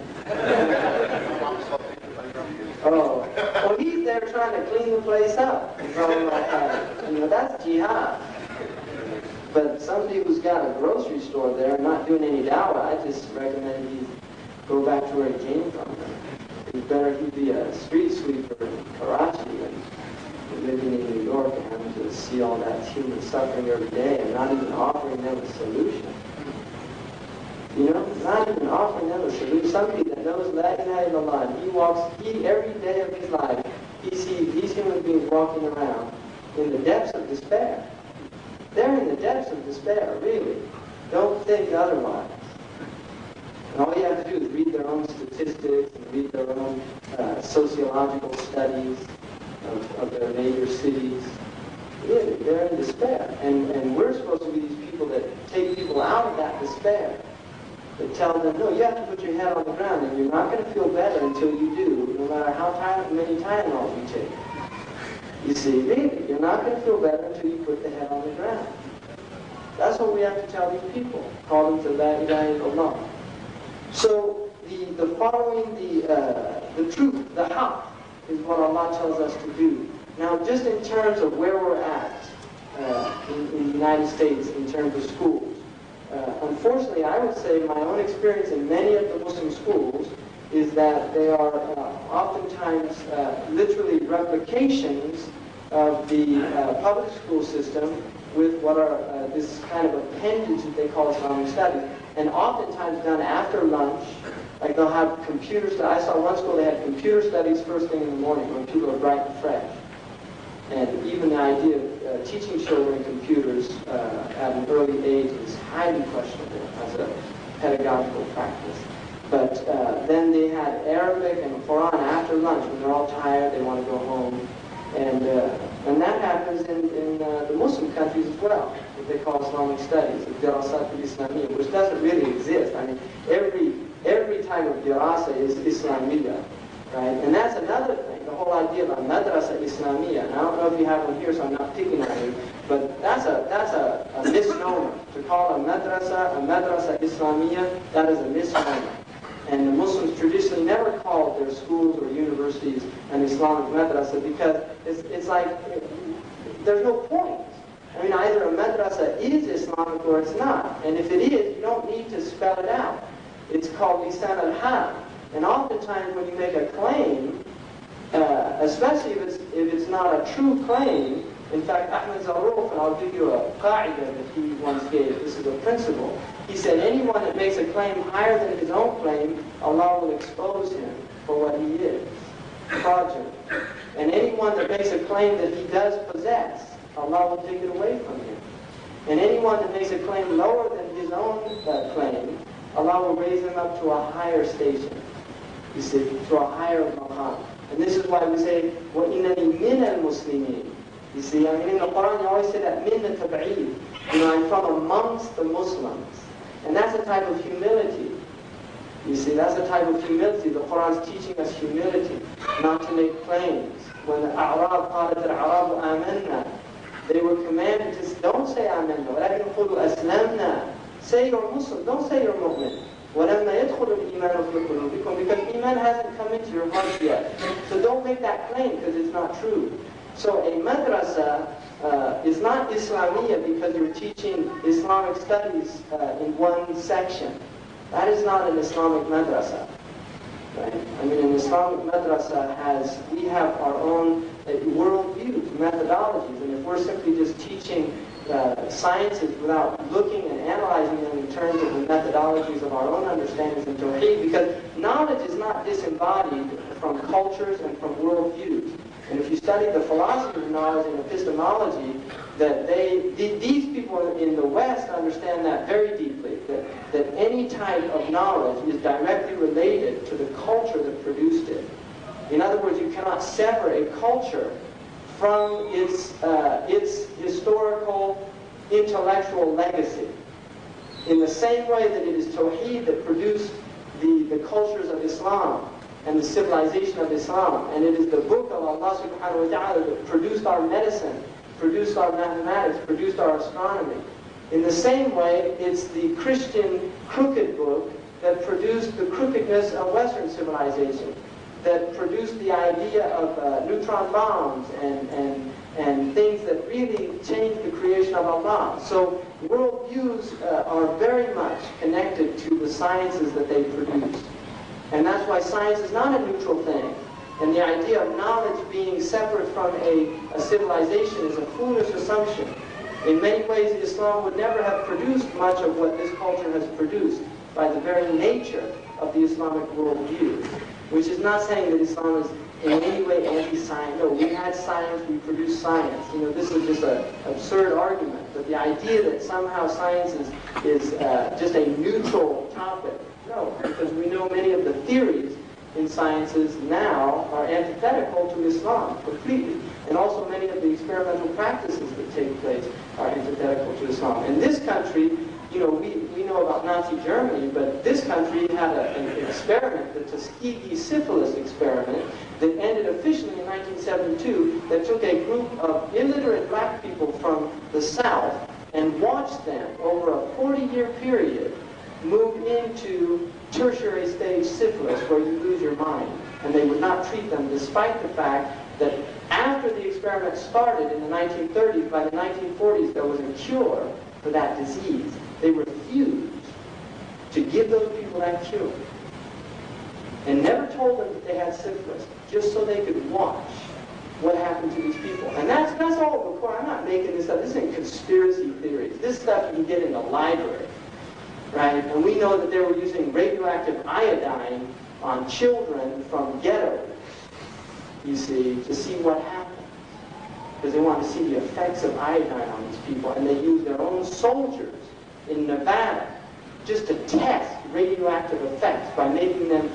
Oh, well, he's there trying to clean the place up. That's jihad. But somebody who's got a grocery store there and not doing any dawah, I just recommend he go back to where he came from. It's better he be a street sweeper in Karachi than living in New York and having to see all that human suffering every day and not even offering them a solution. You know, not even offering them a solution. Somebody that knows La ilaha illallah, and he every day of his life, he sees these human beings walking around in the depths of despair. They're in the depths of despair, really. Don't think otherwise. And all you have to do is read their own statistics and read their own sociological studies of their major cities. Really, they're in despair. And we're supposed to be these people that take people out of that despair. That tell them, no, you have to put your head on the ground and you're not going to feel better until you do, no matter how many Tylenols you take. You see, really, you're not going to feel better until you put the head on the ground. That's what we have to tell these people. Call them to La ilaha illallah. So the following the truth, the haqq, is what Allah tells us to do. Now, just in terms of where we're at in the United States, in terms of schools, unfortunately, I would say my own experience in many of the Muslim schools is that they are oftentimes literally replications of the public school system with what are this kind of appendage that they call Islamic studies, and oftentimes done after lunch. Like they'll have computer studies. I saw one school they had computer studies first thing in the morning when people are bright and fresh. And even the idea of teaching children computers at an early age is highly questionable as a pedagogical practice. But then they had Arabic and Quran after lunch when they're all tired, they want to go home. And that happens in the Muslim countries as well, what they call Islamic studies, the Dirasat al-Islamiyya, which doesn't really exist. I mean, every type of dirasa is Islamiyya, right? And that's another thing, the whole idea of a madrasa Islamiyya. And I don't know if you have one here, so I'm not picking on you, but that's a misnomer. To call a madrasa Islamiyya, that is a misnomer. And the Muslims traditionally never called their schools or universities an Islamic madrasa because it's like, there's no point. I mean, either a madrasa is Islamic or it's not. And if it is, you don't need to spell it out. It's called lisan al-hal. And oftentimes when you make a claim, especially if it's not a true claim, in fact, Ahmed Zarruf, and I'll give you a qa'idah that he once gave, this is a principle. He said anyone that makes a claim higher than his own claim, Allah will expose him for what he is. fraudulent. And anyone that makes a claim that he does possess, Allah will take it away from him. And anyone that makes a claim lower than his own claim, Allah will raise him up to a higher station. You see, to a higher maqam. And this is why we say, وَإِنَّنِي مِنَ الْمُسْلِمِينَ. You see, I mean, in the Quran you always say that, مِنَ التَّبْعِيدِ. You know, I'm from amongst the Muslims. And that's a type of humility. You see, that's a type of humility. The Quran's teaching us humility, not to make claims. When the A'rab قالت الأعراب آمنا, they were commanded to don't say آمنا, ولكن قولوا أسلمنا. Say you're Muslim, don't say you're Mu'min. وَلَمَّا يَدْخُلُ الْإِيمَانُ فِي قُلُوبِكُمْ, because Iman hasn't come into your heart yet. So don't make that claim because it's not true. So a madrasa is not Islamiyya because you're teaching Islamic studies in one section. That is not an Islamic madrasa. Right? I mean, an Islamic madrasa we have our own worldviews, methodologies, and if we're simply just teaching sciences without looking and analyzing them in terms of the methodologies of our own understandings in Tawheed, because knowledge is not disembodied from cultures and from worldviews. And if you study the philosophy of knowledge and epistemology, that these people in the West understand that very deeply, that any type of knowledge is directly related to the culture that produced it. In other words, you cannot sever a culture from its historical, intellectual legacy. In the same way that it is Tawheed that produced the cultures of Islam and the civilization of Islam, and it is the book of Allah subhanahu wa ta'ala that produced our medicine, produced our mathematics, produced our astronomy. In the same way, it's the Christian crooked book that produced the crookedness of Western civilization, that produced the idea of neutron bombs and things that really changed the creation of Allah. So worldviews are very much connected to the sciences that they produced. And that's why science is not a neutral thing. And the idea of knowledge being separate from a civilization is a foolish assumption. In many ways, Islam would never have produced much of what this culture has produced by the very nature of the Islamic worldview. Which is not saying that Islam is in any way anti-science. No, we had science, we produced science. You know, this is just an absurd argument. But the idea that somehow science is just a neutral topic, no, because we know many of the theories in sciences now are antithetical to Islam completely. And also many of the experimental practices that take place are antithetical to Islam. In this country, you know, we know about Nazi Germany, but this country had an experiment, the Tuskegee syphilis experiment, that ended officially in 1972, that took a group of illiterate black people from the South and watched them over a 40-year period move into tertiary stage syphilis, where you lose your mind. And they would not treat them, despite the fact that after the experiment started in the 1930s, by the 1940s, there was a cure for that disease. They refused to give those people that cure. And never told them that they had syphilis, just so they could watch what happened to these people. And that's all before. I'm not making this up. This isn't conspiracy theories. This stuff you can get in the library, right? And we know that they were using radioactive iodine on children from ghettos, you see, to see what happened. Because they wanted to see the effects of iodine on these people. And they used their own soldiers in Nevada just to test radioactive effects by making them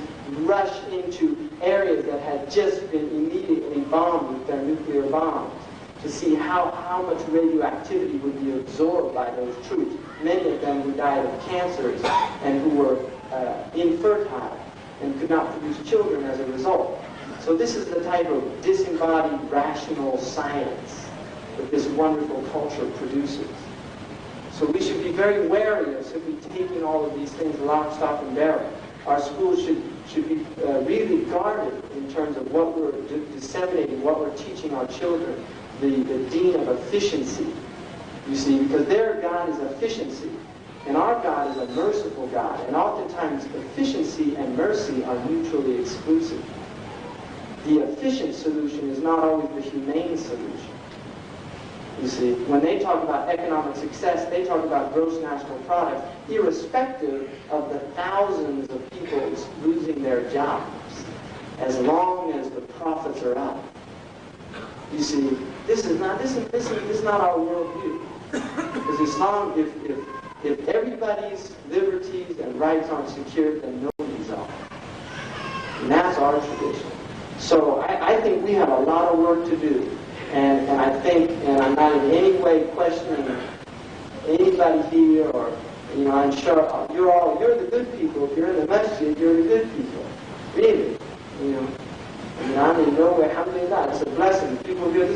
rush into areas that had just been immediately bombed with their nuclear bombs to see how much radioactivity would be absorbed by those troops. Many of them who died of cancers and who were infertile and could not produce children as a result. So this is the type of disembodied rational science that this wonderful culture produces. So we should be very wary of simply taking all of these things lock, stock, and barrel. Our schools should be really guarded in terms of what we're disseminating, what we're teaching our children, the deen of efficiency, you see, because their God is efficiency, and our God is a merciful God, and oftentimes efficiency and mercy are mutually exclusive. The efficient solution is not always the humane solution. You see, when they talk about economic success, they talk about gross national product, irrespective of the thousands of people losing their jobs as long as the prophets are out. You see, this is not our worldview. Because Islam, if everybody's liberties and rights aren't secured, then nobody's are. And that's our tradition. So I think we have a lot of work to do. And I think, and I'm not in any way questioning anybody here, or, you know, I'm sure you're the good people. If you're in the masjid, you're the good people. Really. You know. I mean, I'm in no way, alhamdulillah, it's a blessing. People here,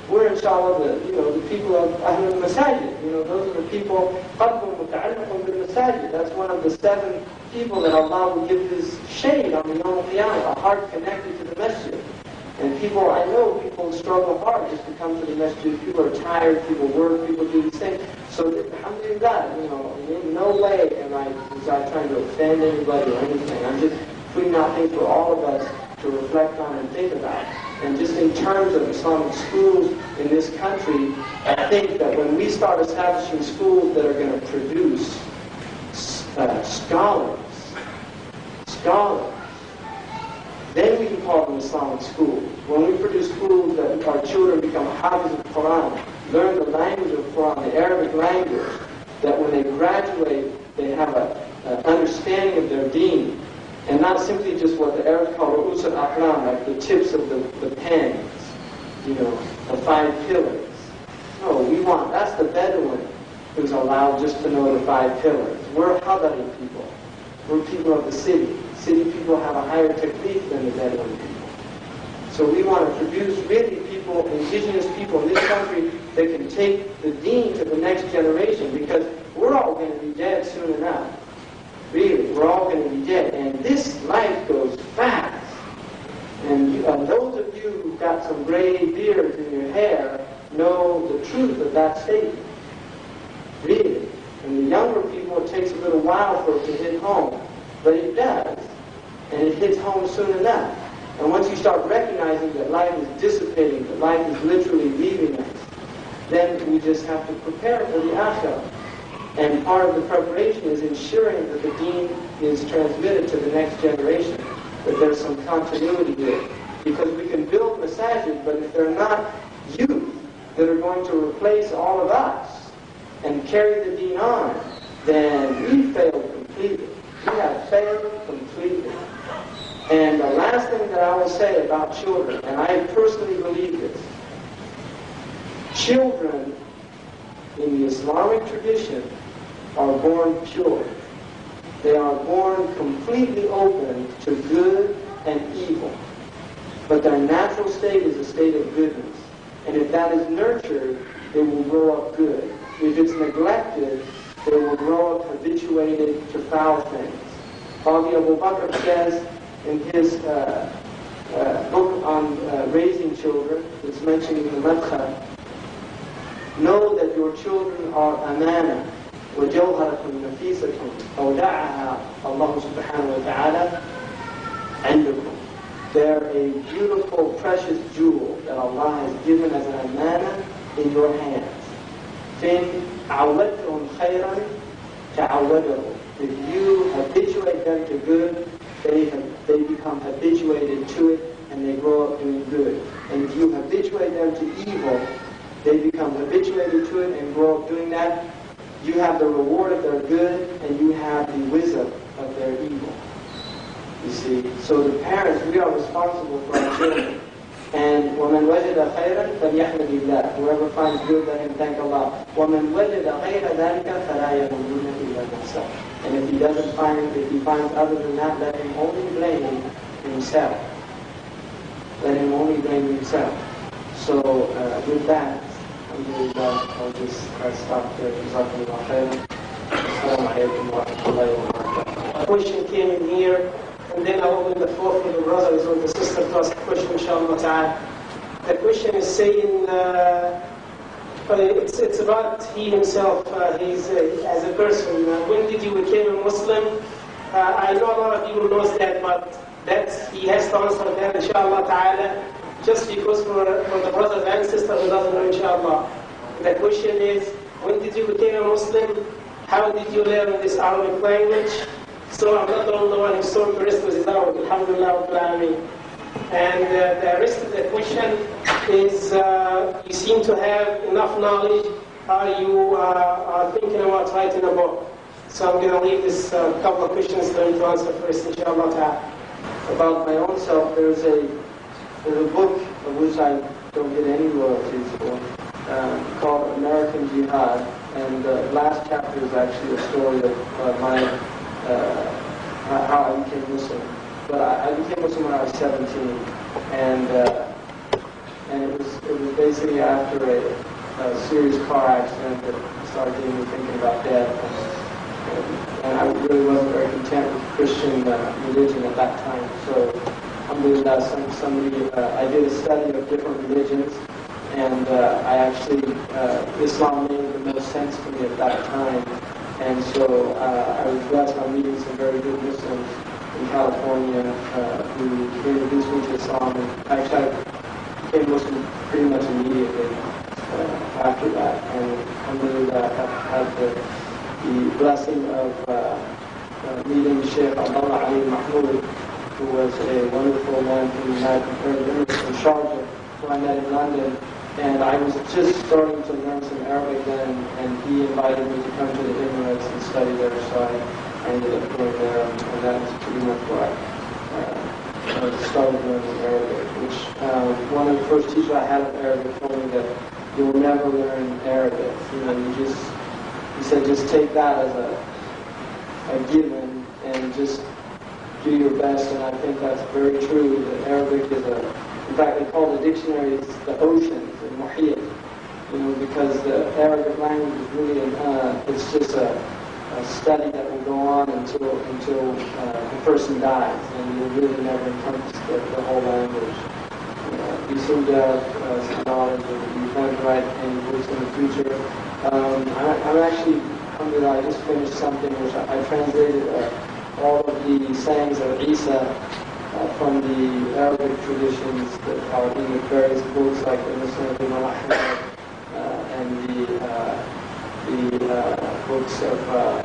we're inshallah the people of Ahlul Masajid. You know, those are the people, that's one of the 7 people that Allah will give His shade on the Yawm al-Qiyamah, a heart connected to the masjid. And I know people struggle hard just to come to the masjid. People are tired, people work, people do these things. So, alhamdulillah, you know, in no way am I trying to offend anybody or anything. I'm just putting out things for all of us to reflect on and think about. And just in terms of Islamic schools in this country, I think that when we start establishing schools that are going to produce scholars, then we can call them Islamic schools. When we produce schools that our children become hafiz of Quran, learn the language of Quran, the Arabic language, that when they graduate, they have an understanding of their deen, and not simply just what the Arabs call ru'us al-aqlam, like the tips of the pens, you know, the 5 pillars. No, that's the Bedouin who's allowed just to know the 5 pillars. We're Hadari people. We're people of the city. City people have a higher taklif than the Bedouin people. So we want to produce really people, indigenous people in this country that can take the deen to the next generation, because we're all going to be dead soon enough. Really, we're all going to be dead. And this life goes fast. And those of you who've got some gray beards in your hair know the truth of that statement. Really. And the younger people, it takes a little while for it to hit home. But it does. And it hits home soon enough. And once you start recognizing that life is dissipating, that life is literally leaving us, then we just have to prepare for the akhirah. And part of the preparation is ensuring that the deen is transmitted to the next generation, that there's some continuity there. Because we can build masajid, but if they're not youth that are going to replace all of us and carry the deen on, then we failed completely. We have failed completely. And the last thing that I will say about children, and I personally believe this, children in the Islamic tradition are born pure. They are born completely open to good and evil. But their natural state is a state of goodness. And if that is nurtured, they will grow up good. If it's neglected, they will grow up habituated to foul things. Qadi Abu Bakr says in his book on raising children, it's mentioned in the Madkhal, know that your children are amana, وَجَوْهَرَةٌ نَفِيسَةٌ أَوْدَعَهَا اللَّهُ سُبْحَانَهُ وَتَعَالَى عِنْدَكُمْ. They're a beautiful, precious jewel that Allah has given as an amana in your hands. فَإِنْ عَوَّدْتُهُمْ خَيْرًا تَعَوَّدَهُمْ. If you habituate them to good, they become habituated to it, and they grow up doing good. And if you habituate them to evil, they become habituated to it and grow up doing that. You have the reward of their good, and you have the wisdom of their evil. You see, so the parents, we are responsible for our children. And وَمَنْ وَجَدَ خَيْرًا فَلْيَحْمَدِ اللَّهِ. Whoever finds good, let him thank Allah. وَمَنْ وَجَدَ غَيْرَ ذَلِكَ فَلَا يَلُومَنَّ إِلَّا نَفْسَهُ. And if he finds other than that, let him only blame himself. Let him only blame himself. So with that, I'll just stop there. Jazakumullah khairan. Assalamu alaikum wa rahmatullahi wa barakatuh. A question came in here, and then I'll open the floor for the brothers or the sister to ask a question, inshallah ta'ala. The question is saying, it's about he himself, he's as a person. When did you become a Muslim? I know a lot of people knows that, but he has to answer that, inshallah ta'ala. Just because for the brothers and sisters who doesn't know, inshallah. The question is, when did you become a Muslim? How did you learn this Arabic language? So I'm not the only one who saw the rest of his hour, alhamdulillah, Rabbil Alameen. And the rest of the question is, you seem to have enough knowledge. Are you are thinking about writing a book? So I'm going to leave this couple of questions for him to answer first, inshallah ta'ala. About my own self, there's a book of which I don't get any royalties for, called American Jihad, and the last chapter is actually a story of my how I became Muslim. But I became Muslim when I was 17, and it was basically after a serious car accident that started getting me thinking about death. And I really wasn't very content with Christian religion at that time. So, alhamdulillah, I did a study of different religions, and I actually, Islam made the most sense to me at that time. And so I was blessed by meeting some very good Muslims in California who introduced me to Islam. And actually, I became Muslim pretty much immediately after that. And alhamdulillah, I had the blessing of meeting Sheikh Abdullah Ali Mahmoud, who was a wonderful man from the United Arab Emirates from Sharjah, who I met in London. And I was just starting to learn some Arabic then, and he invited me to come to the Emirates and study there, so I ended up going there, and that was pretty much where I started learning Arabic, which one of the first teachers I had of Arabic told me that you'll never learn Arabic. You know, he said just take that as a given and just do your best, and I think that's very true. That Arabic is in fact, they call the dictionaries the oceans, the muhit, you know, because the Arabic language is really, it's just a study that will go on until the person dies, and you'll really never encompass the whole language. You seem to have some knowledge, and you plan to write any books in the future. I'm actually, alhamdulillah, I just finished something which I translated all of the sayings of Isa from the Arabic traditions that are in the various books like the Muslim of Imam Ahmad and the books of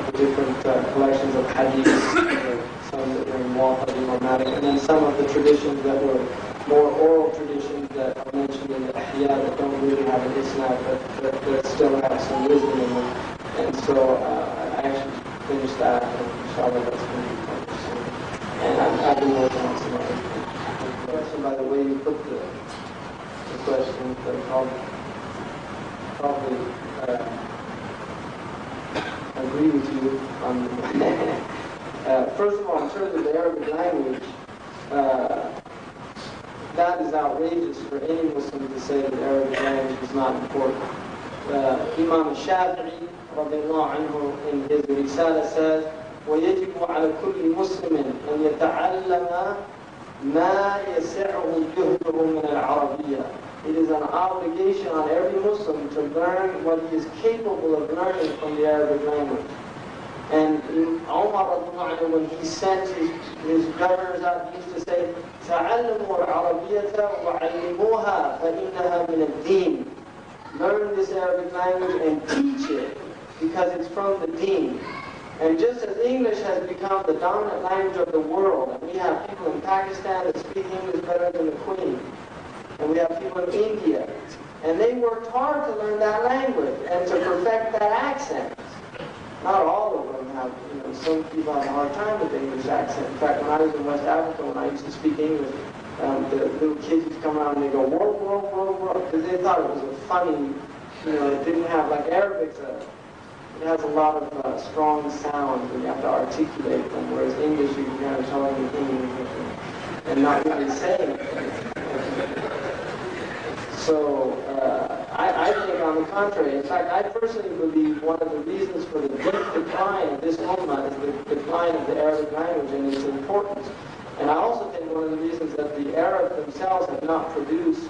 the different collections of hadiths, some that were in Muwatta Imam Malik, and then some of the traditions that were more oral traditions that are mentioned in the Ihya that don't really have an isnad, but that still have some wisdom in them. And so I actually finished that, and inshallah that's going to be published soon. And I've been working on some other question, by the way you put the question, but I'll probably agree with you on first of all, in terms of the Arabic language, that is outrageous for any Muslim to say that the Arabic language is not important. Imam Shafi'i, radiallahu anhu, in his Risala says, وَيَجِبُ عَلَى كُلِّ مُسْلِمٍ أَنْ يَتَعَلَّمَ مَا يَسِعُهُ جُهْدُهُ مِنَ الْعَرَبِيَّةِ. It is an obligation on every Muslim to learn what he is capable of learning from the Arabic language. And Umar, when he sent his governors out, he used to say, تَعَلَّمُوا الْعَرَبِيَّةَ وَعَلِّمُوهَا فَإِنَّهَا مِنَ الدِّينِ. Learn this Arabic language and teach it, because it's from the deen. And just as English has become the dominant language of the world, and we have people in Pakistan that speak English better than the Queen, and we have people in India, and they worked hard to learn that language and to perfect that accent. Not all of them have, some people have a hard time with the English accent. In fact, when I was in West Africa, when I used to speak English, the little kids used to come around and they go, whoa, whoa, whoa, whoa, because they thought it was a funny, it didn't have, like Arabic's it has a lot of strong sounds and you have to articulate them, whereas English you can kind of tell anything and not really say anything. So I think on the contrary, in fact I personally believe one of the reasons for the deep decline of this ummah is the decline of the Arabic language and its importance. And I also think one of the reasons that the Arabs themselves have not produced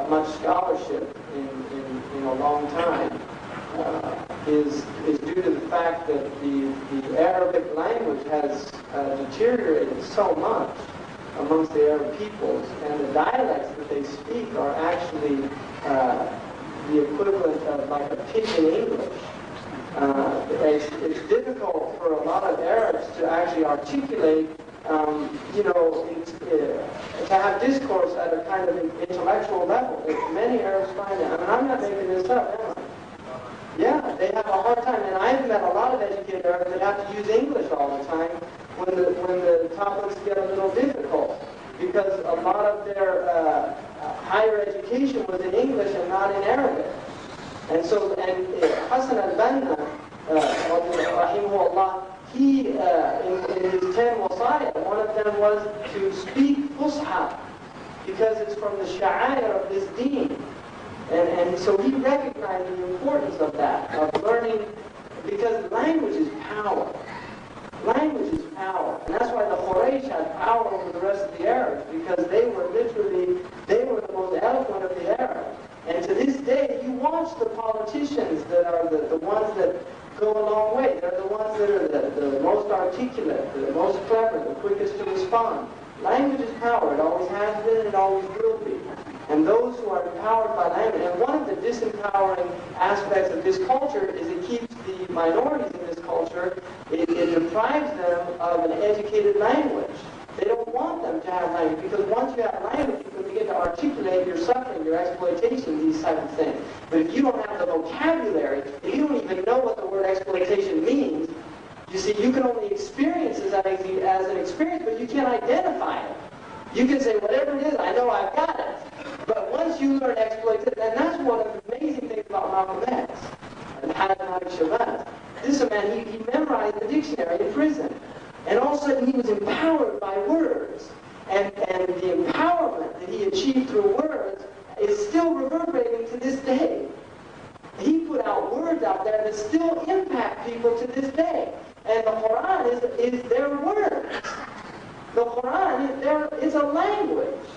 much scholarship in a long time is due to the fact that the Arabic language has deteriorated so much amongst the Arab peoples, and the dialects that they speak are actually the equivalent of like a pidgin English. it's difficult for a lot of Arabs to actually articulate, to have discourse at a kind of intellectual level. Many Arabs find it. I mean, I'm not making this up, am I? Yeah, they have a hard time. And I've met a lot of educated Arabs that have to use English all the time when the topics get a little difficult, because a lot of their higher education was in English and not in Arabic. And so, Hassan al-Banna, rahimahullah, he, in his 10 wasaya, one of them was to speak Fusha, because it's from the sha'air of this deen. And so he recognized the importance of that, of learning, because language is power. Language is power. And that's why the Quraysh had power over the rest of the Arabs, because they were the most eloquent of the Arabs. And to this day, you watch the politicians that are the ones that go a long way. They're the ones that are the most articulate, the most clever, the quickest to respond. Language is power. It always has been, and it always will be. And those who are empowered by language, and one of the disempowering aspects of this culture is it keeps the minorities in this culture, it deprives them of an educated language. They don't want them to have language, because once you have language, you can begin to articulate your suffering, your exploitation, these type of things. But if you don't have the vocabulary, if you don't even know what the word exploitation means, you see, you can only experience it as an experience, but you can't identify it. You can say, whatever it is, I know I've got it. But once you learn exploitation, and that's one of the amazing things about Malcolm X, and Shabazz. This is a man, he memorized the dictionary in prison. And all of a sudden he was empowered by words. And the empowerment that he achieved through words is still reverberating to this day. He put out words out there that still impact people to this day. And the Quran is their words. The Quran is a language.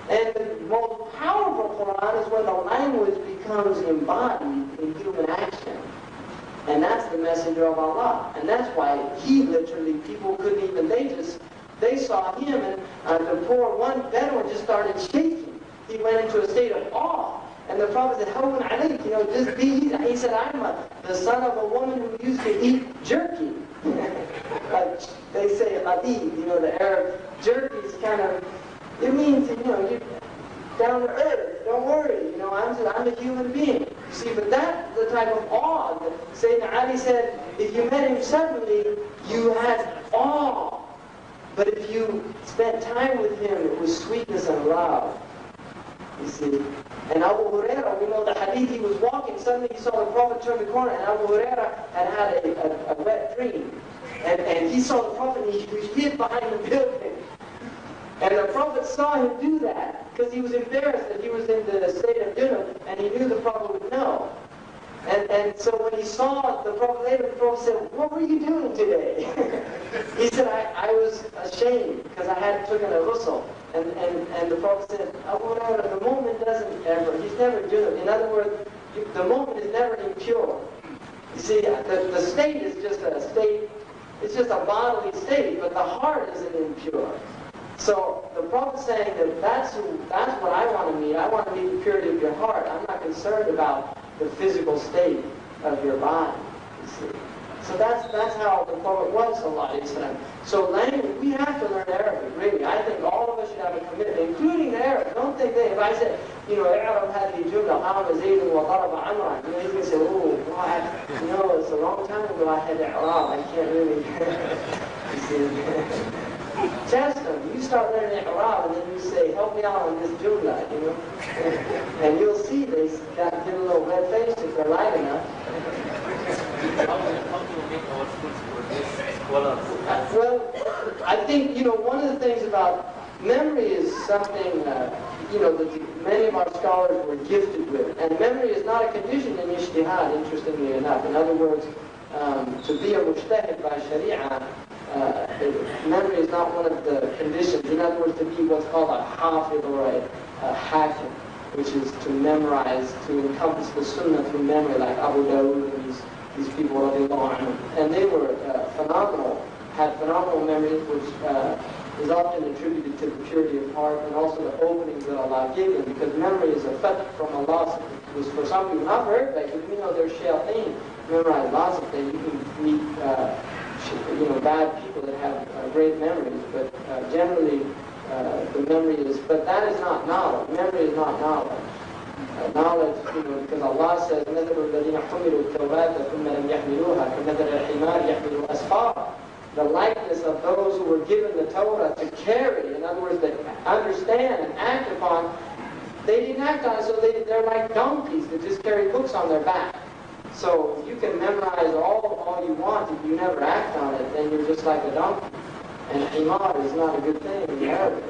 And the most powerful Quran is when the language becomes embodied in human action. And that's the messenger of Allah. And that's why he literally, people couldn't even, they saw him, and the poor one Bedouin just started shaking. He went into a state of awe. And the Prophet said, Hawwan alayk, just be, he said, I'm the son of a woman who used to eat jerky. Like they say, Adib, the Arab jerky is kind of, it means, you're down to earth, don't worry, I'm a human being. See, but that's the type of awe that Sayyidina Ali said, if you met him suddenly, you had awe. But if you spent time with him, it was sweetness and love. You see. And Abu Huraira, we know the hadith, he was walking, suddenly he saw the Prophet turn the corner, and Abu Huraira had a wet dream. And he saw the Prophet, and he hid behind the building. And the Prophet saw him do that, because he was embarrassed that he was in the state of junub, and he knew the Prophet would know. And so when he saw the Prophet later, the Prophet said, what were you doing today? He said, I was ashamed, because I hadn't taken a ghusl. And the Prophet said, Abu Hurairah, the moment doesn't ever, he's never junub. In other words, the moment is never impure. You see, the state is just a state, it's just a bodily state, but the heart isn't impure. So the Prophet's saying that that's what I want to meet. I want to meet the purity of your heart. I'm not concerned about the physical state of your body. You see. So that's how the Prophet was, sallallahu alaihi wasallam. So language, we have to learn Arabic, really. I think all of us should have a commitment, including the Arabs. Don't think that if I said, Arab had the jumla, Qama Zaydun wa Daraba Amran, he's going to say, oh, God, it's a long time ago I had I'Rab. I can't really, you see. Test them. You start learning I'Rab, and then you say, help me out on this jumla, and you'll see they get a little red faced if they're light enough. How do you make our schools for this scholars? Well, I think, one of the things about memory is something, that many of our scholars were gifted with. And memory is not a condition in ijtihad, interestingly enough. In other words, to be a mujtahid by sharia, memory is not one of the conditions. In other words, to be what's called a hafid or a hakim, which is to memorize, to encompass the sunnah through memory, like Abu Dawud and these people, and they were phenomenal, had phenomenal memories, which is often attributed to the purity of heart and also the openings that Allah gave them, because memory is a fath from Allah was for some people, not for everybody, but we know there's shayateen, memorize lots of things. You can meet bad people that have great memories, but generally the memory is, but that is not knowledge. Memory is not knowledge. Knowledge, because Allah says, مَثَلُ الَّذِينَ حُمِلُوا التَّوْرَاةَ ثُمَّ لَمْ يَحْمِلُوهَا كَمَثَلِ الْحِمَارِ يَحْمِلُ أَسْفَارًا. The likeness of those who were given the Torah to carry, in other words, that understand and act upon, they didn't act on it, so they're like donkeys that just carry books on their back. So you can memorize all you want. If you never act on it, then you're just like a donkey. And himar is not a good thing in Arabic.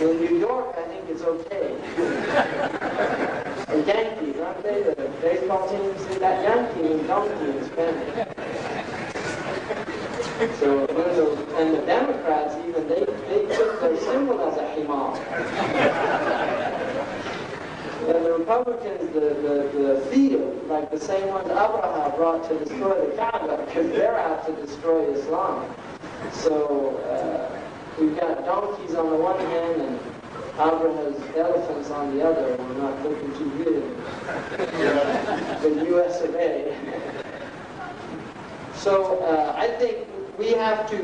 In New York, I think it's okay. The Yankees, aren't they? The baseball team say that Yankee means donkey in Spanish. So, and the Democrats even, they took their symbol as a himar. And the Republicans, the field, like the same ones Abraham brought to destroy the Kaaba, because they're out to destroy Islam. So we've got donkeys on the one hand and Abraham's elephants on the other, and we're not looking too good. The U.S. of A. So I think we have to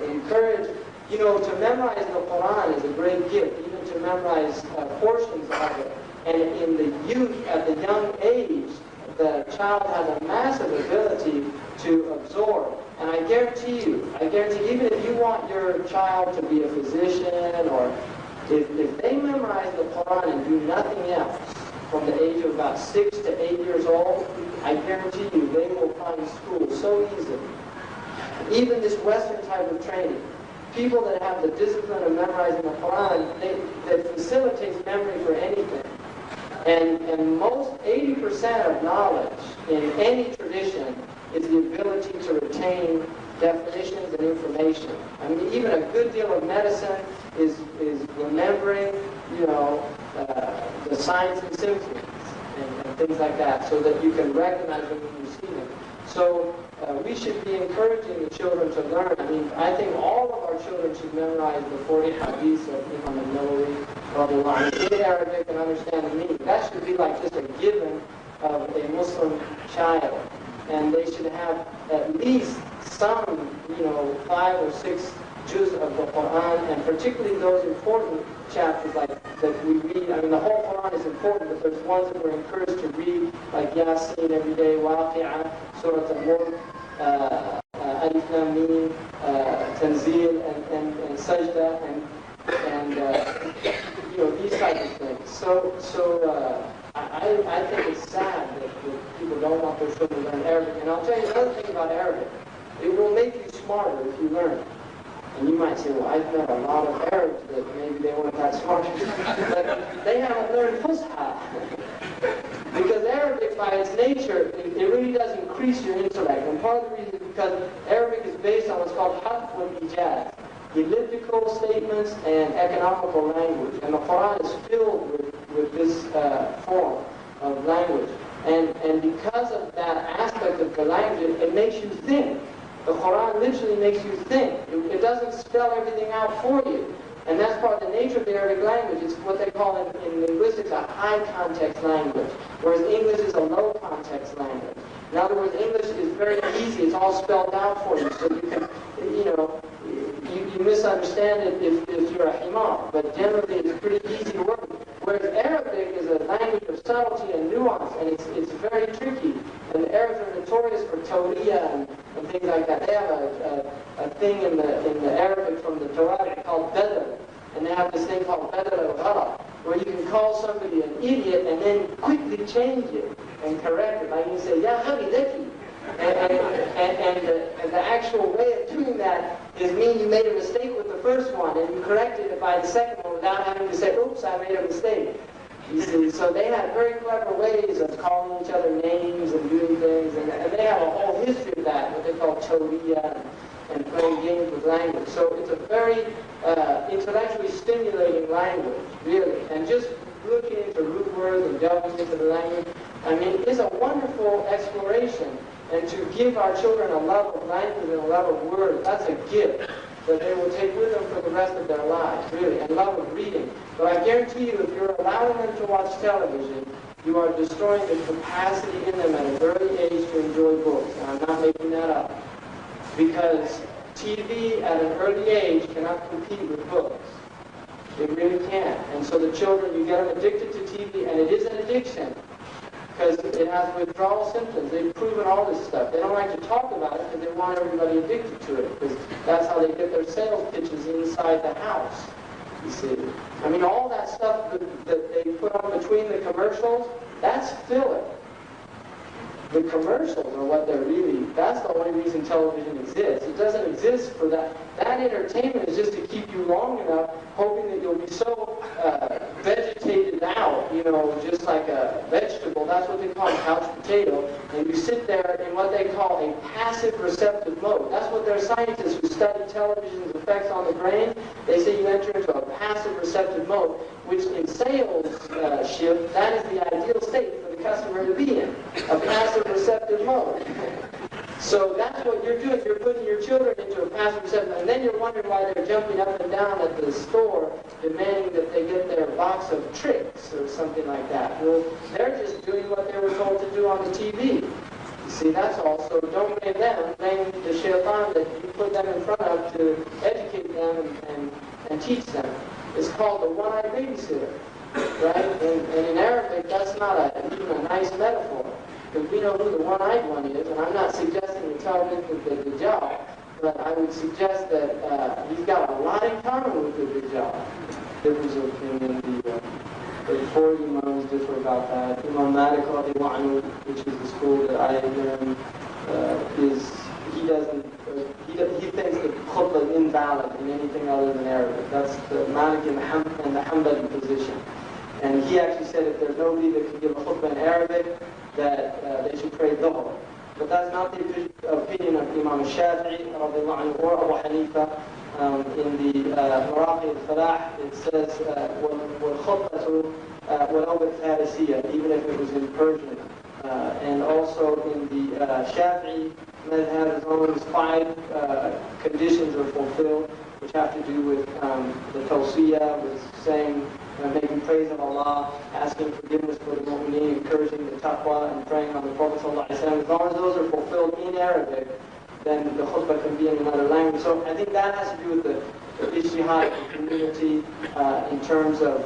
encourage, to memorize the Quran is a great gift, even to memorize portions of it. And in the youth, at the young age, the child has a massive ability to absorb. And I guarantee, even if you want your child to be a physician, or if they memorize the Quran and do nothing else from the age of about 6 to 8 years old, I guarantee you they will find school so easily. Even this Western type of training, people that have the discipline of memorizing the Quran, that facilitates memory for anything. And most 80% of knowledge in any tradition is the ability to retain definitions and information. I mean, even a good deal of medicine is remembering, the signs and symptoms and things like that, so that you can recognize them when you see them. So we should be encouraging the children to learn. I mean, I think all of our children should memorize the 40 hadiths of Imam al-Nawawi, in Arabic, and understand the meaning. That should be like just a given of a Muslim child. And they should have at least some, 5 or 6 juz of the Quran, and particularly those important chapters like that we read. I mean, the whole Quran is important, but there's ones that we're encouraged to read, like Yasin every day, Waqi'ah, Surah Al-Mulk, Alif Lam Mim, Tanzil, and Sajda, and these types of things. So I think it's sad that people don't want their children to learn Arabic. And I'll tell you another thing about Arabic. It will make you smarter if you learn it. And you might say, well, I've met a lot of Arabs that maybe they weren't that smart. But they haven't learned Fusha. Because Arabic, by its nature, it really does increase your intellect. And part of the reason is because Arabic is based on what's called harf wal ijaz, elliptical statements and economical language. And the Quran is filled with this form of language. And because of that aspect of the language, it makes you think. The Quran literally makes you think. It doesn't spell everything out for you. And that's part of the nature of the Arabic language. It's what they call in linguistics a high context language, whereas English is a low context language. In other words, English is very easy. It's all spelled out for you. So you can, you misunderstand it if you're a himar. But generally, it's pretty easy to work with. Whereas Arabic is a language of subtlety and nuance, and it's very tricky. And the Arabs are notorious for tawriya and things like that. They have a thing in the Arabic from the Torah called badal, and they have this thing called badal al-ghalat, where you can call somebody an idiot and then quickly change it and correct it. Like you say, ya habidaki. And the actual way of doing that is mean you made a mistake with the first one and you corrected it by the second one without having to say, oops, I made a mistake. You see, so they had very clever ways of calling each other names and doing things, and they have a whole history of that, what they call tawriya, and playing games with language. So it's a very intellectually stimulating language, really. And just looking into root words and delving into the language, I mean, it's a wonderful exploration. And to give our children a love of language and a love of words, that's a gift that they will take with them for the rest of their lives, really, and love of reading. But I guarantee you, if you're allowing them to watch television, you are destroying the capacity in them at an early age to enjoy books. And I'm not making that up. Because TV at an early age cannot compete with books. It really can't. And so the children, you get them addicted to TV, and it is an addiction. Because it has withdrawal symptoms. They've proven all this stuff. They don't like to talk about it because they want everybody addicted to it. Because that's how they get their sales pitches inside the house. You see. I mean, all that stuff that they put on between the commercials, that's filler. The commercials are what they're really, that's the only reason television exists. It doesn't exist for that. That entertainment is just to keep you long enough, hoping that you'll be so vegetated out, you know, just like a vegetable. That's what they call a couch potato. And you sit there in what they call a passive receptive mode. That's what their scientists who study television's effects on the brain, they say you enter into a passive receptive mode, which in sales shift, that is the ideal state for the customer to be in, a passive receptive mode. So that's what you're doing. You're putting your children into a passive receptive mode, and then you're wondering why they're jumping up and down at the store demanding that they get their box of tricks or something like that. Well, they're just doing what they were told to do on the TV. You see, that's all. So don't blame them. Blame the shaitan that you put them in front of to educate them and teach them. It's called the one-eyed babysitter, right? And in Arabic, that's not even a nice metaphor. Because we know who the one-eyed one is, and I'm not suggesting the television did the job, but I would suggest that he's got a lot in common with the Dajjal. Difference of opinion, the four imams differ about that. Imam Malik, which is the school that I learned, he thinks that khutbah is invalid in anything other than Arabic. That's the Malik and the Hanbali position. And he actually said if there's nobody that can give a khutbah in Arabic, that they should pray dhuhr. But that's not the opinion of Imam Shafi'i or Abu Hanifa. In the Maraqi al-Falah, it says, وَالْخُطْبَةُ وَلَوْ بِالْفَارِسِيَّةِ, even if it was in Persian. And also in the Shafi'i madhab, as long as 5 conditions are fulfilled, which have to do with the tawsiyah, with saying, making praise of Allah, asking forgiveness for the mu'mineen, encouraging the taqwa, and praying on the Prophet ﷺ. As long as those are fulfilled in Arabic, then the khutbah can be in another language. So I think that has to do with the ijtihad of the community in terms of,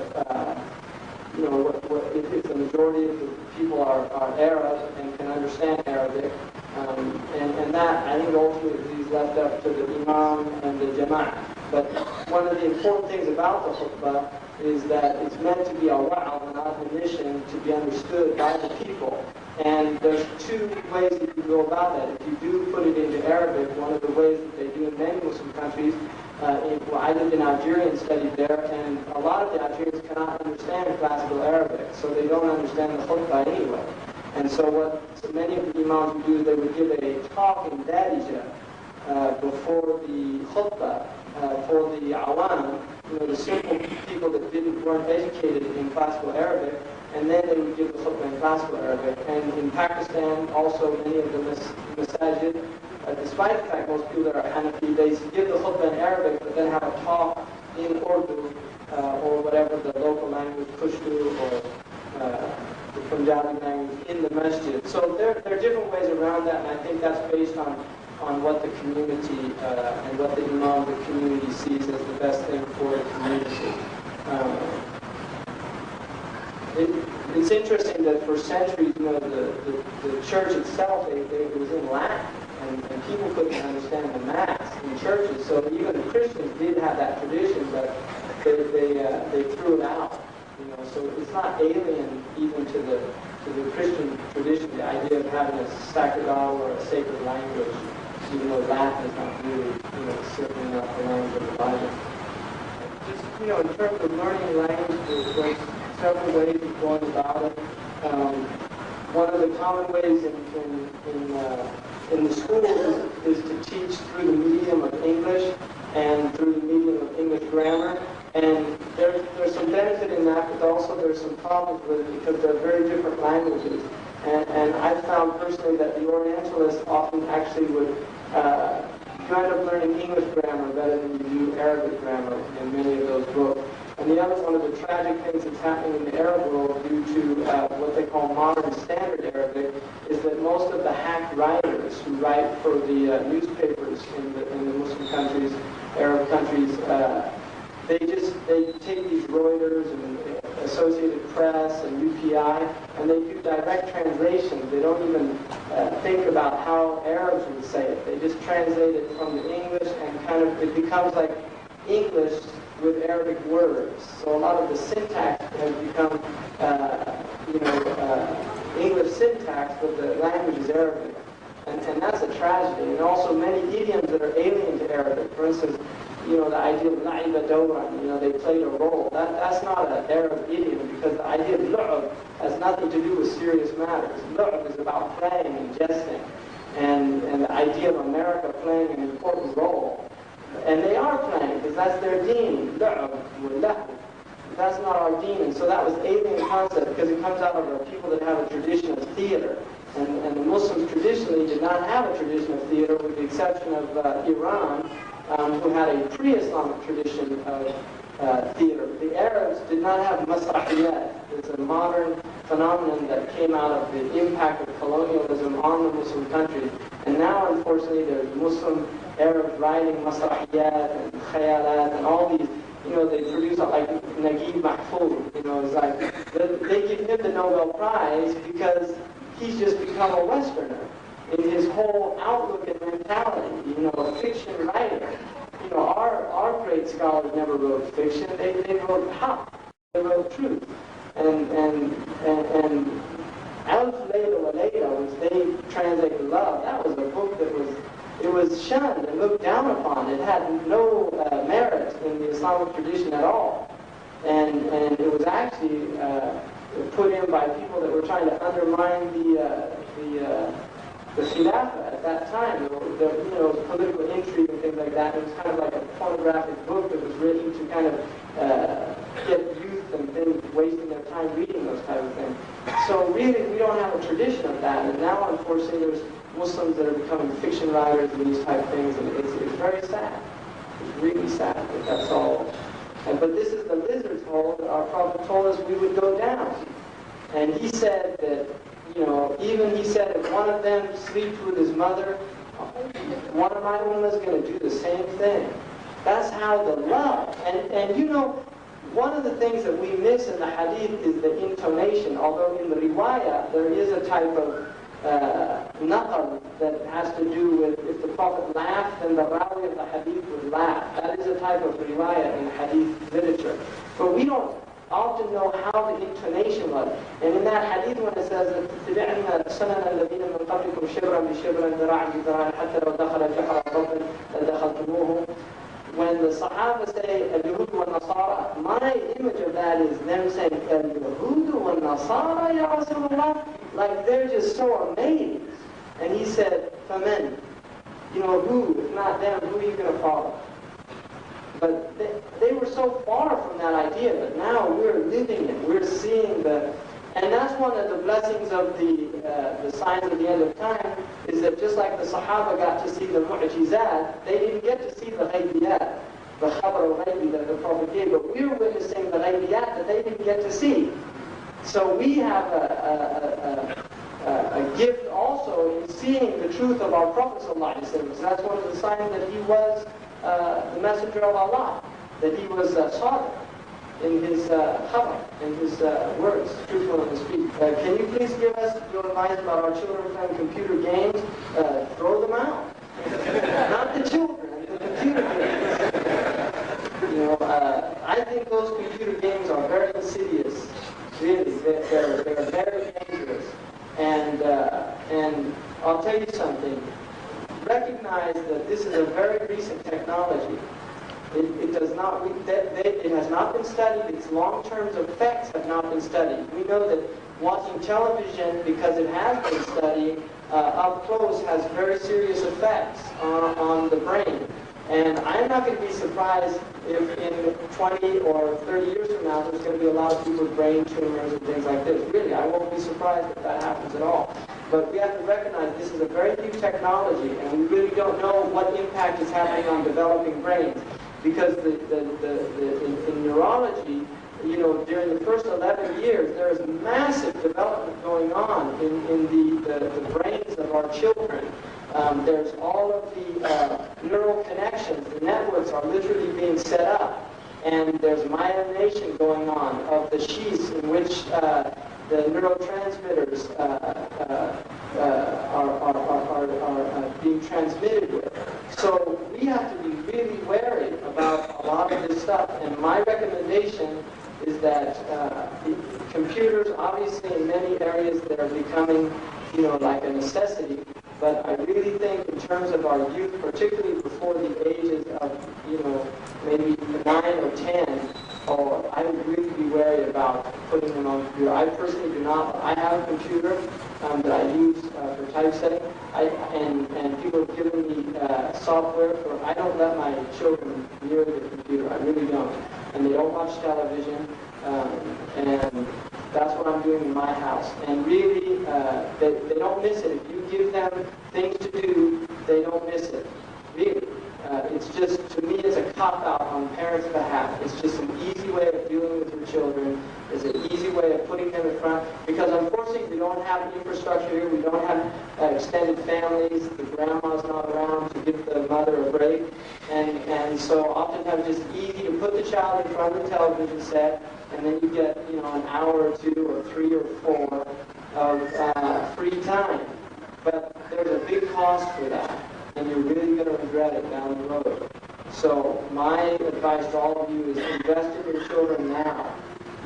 if the majority of the people are Arab and can understand Arabic, and that, I think, ultimately is left up to the imam and the jama'ah. But one of the important things about the khutbah is that it's meant to be a wa'al, an admonition, to be understood by the people. And there's 2 ways that you go about that. If you do put it into Arabic, one of the ways that they do in many Muslim countries, I lived in Algeria and studied there, and a lot of the Algerians cannot understand classical Arabic, so they don't understand the khutbah anyway. And so what many of the imams would do is they would give a talk in Darija before the khutbah for the awam, the simple people that weren't educated in classical Arabic, and then they would give the khutbah in classical Arabic. And in Pakistan, also many of the masajid, despite the fact most people that are Hanafi, they give the khutbah in Arabic, but then have a talk in Urdu or whatever the local language, Pushtu or the Punjabi language in the masjid. So there are different ways around that, and I think that's based on what the community and what the imam of the community sees as the best thing for the community. It's interesting that for centuries, the church itself, it was in Latin, and people couldn't understand the Mass in churches. So even the Christians did have that tradition, but they threw it out. So it's not alien even to the Christian tradition, the idea of having a sacerdotal or a sacred language, even though Latin is not really, certainly not the language of the Bible. Just, in terms of learning language, there's several ways of going about it. One of the common ways in the schools is to teach through the medium of English and through the medium of English grammar. And there's some benefit in that, but also there's some problems with it because they're very different languages. And I've found personally that the Orientalists often actually would, you end up learning English grammar better than you do Arabic grammar in many of those books. And the other one of the tragic things that's happening in the Arab world due to what they call modern standard Arabic is that most of the hack writers who write for the newspapers in the Muslim countries, Arab countries, they take these Reuters and Associated Press and UPI, and they do direct translations. They don't even think about how Arabs would say it. They just translate it from the English, and kind of it becomes like English with Arabic words. So a lot of the syntax has become, English syntax, but the language is Arabic. And that's a tragedy. And also many idioms that are alien to Arabic. For instance, the idea of la'iba dawran, they played a role. That's not an Arab idiom, because the idea of lu'ab has nothing to do with serious matters. Lu'ab is about playing and jesting. And the idea of America playing an important role. And they are playing, because that's their deen, lu'ab wa lahu. That's not our deen. And so that was alien concept, because it comes out of the people that have a tradition of theater. And the Muslims traditionally did not have a tradition of theater, with the exception of Iran, who had a pre-Islamic tradition of theater. The Arabs did not have masrahiyat. It's a modern phenomenon that came out of the impact of colonialism on the Muslim countries. And now, unfortunately, there's Muslim Arabs writing masrahiyat and khayalat and all these. They produce like Naguib Mahfouz. It's like they give him the Nobel Prize because he's just become a Westerner in his whole outlook and mentality, a fiction writer. Our great scholars never wrote fiction, they wrote haqq, they wrote truth. And Alf Layla wa Layla, which they translated love, that was a book that was shunned and looked down upon. It had no merit in the Islamic tradition at all. And it was actually put in by people that were trying to undermine the Khilafah at that time. The political intrigue and things like that. It was kind of like a pornographic book that was written to kind of get youth and things wasting their time reading those type of things. So really, we don't have a tradition of that. And now, unfortunately, there's Muslims that are becoming fiction writers and these type of things, and it's very sad. It's really sad that that's all. But this is the lizard's hole that our Prophet told us we would go down. And he said that, even he said if one of them sleeps with his mother, one of my ummah is going to do the same thing. That's how the love. And one of the things that we miss in the hadith is the intonation, although in the riwayah there is a type of naqal that has to do with if the Prophet laughed, then the rawi of the hadith would laugh. That is a type of riwayah in hadith literature. But we don't often know how the intonation was. And in that hadith when it says تَتَّبِعْنَا سَنَنَ الَّذِينَ مِنْ قَبْلِكُمْ شِبْرًا بِشِبْرًا ذِرَاعًا بِذِرَاعٍ حَتَّى لَوْ دَخَلَ جُحْرَ ضَبٍّ لَدَخَلْتُمُوهُ. When the Sahaba say al-Yahud wa Nasara, my image of that is them saying al-Yahud wa Nasara ya Rasulullah, like they're just so amazed. And he said, فَمَنْ, who, if not them, who are you going to follow? But they were so far from that idea, but now we're living it, we're seeing and that's one of the blessings of the signs of the end of time, is that just like the Sahaba got to see the mu'jizat, they didn't get to see the ghaybiyat, the khabar al-ghaybi that the Prophet gave, but we're witnessing the ghaybiyat that they didn't get to see. So we have a gift also in seeing the truth of our Prophet ﷺ. So that's one of the signs that he was the messenger of Allah, that he was sadiq in his khabar, in his words, truthful in his speech. Can you please give us your advice about our children playing computer games? Throw them out. Not the children, the computer games. I think those computer games are very insidious. Really, they're very dangerous. And I'll tell you something. Recognize that this is a very recent technology. It has not been studied. Its long-term effects have not been studied. We know that watching television, because it has been studied up close, has very serious effects on the brain. And I'm not going to be surprised if in 20 or 30 years from now there's going to be a lot of people with brain tumors and things like this. Really, I won't be surprised if that happens at all. But we have to recognize this is a very new technology, and we really don't know what impact is happening on developing brains. Because in neurology, you know, during the first 11 years, there is massive development going on in the brains of our children. There's all of the neural connections, the networks are literally being set up. And there's myelination going on of the sheaths in which the neurotransmitters are being transmitted with. So we have to be really wary about a lot of this stuff. And my recommendation is that computers, obviously in many areas, they're becoming, you know, like a necessity. But I really think in terms of our youth, particularly before the ages of, you know, maybe 9 or 10, or I would really be wary about putting them on a computer. I personally do not. I have a computer that I use for typesetting, and people have given me software for. I don't let my children near the computer. I really don't. And they don't watch television, and that's what I'm doing in my house. And really, they don't miss it. If you give them things to do, they don't miss it. Really. It's just, to me, it's a cop-out on parents' behalf. It's just an easy way of dealing with your children. It's an easy way of putting them in front. Because unfortunately, we don't have infrastructure here. We don't have extended families. The grandma's not around to give the mother a break. And so oftentimes it's easy to put the child in front of the television set, and then you get, you know, an hour or 2 or 3 or 4 of free time. But there's a big cost for that, and you're really going to regret it down the road. So my advice to all of you is invest in your children now.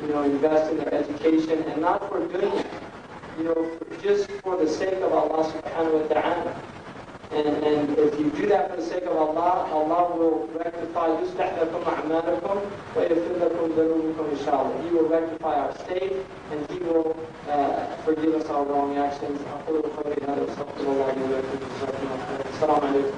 You know, invest in their education, and not for doing it, you know, just for the sake of Allah subhanahu wa ta'ala. And if you do that for the sake of Allah, Allah will rectify يُصْلِحْ لَكُمْ أَعْمَالَكُمْ وَيَغْفِرْ لَكُمْ ذُنُوبَكُمْ inshallah. He will rectify our state, and He will forgive us our wrong actions. أقول قولي هذا وأستغفر الله لي ولكم. السلام عليكم.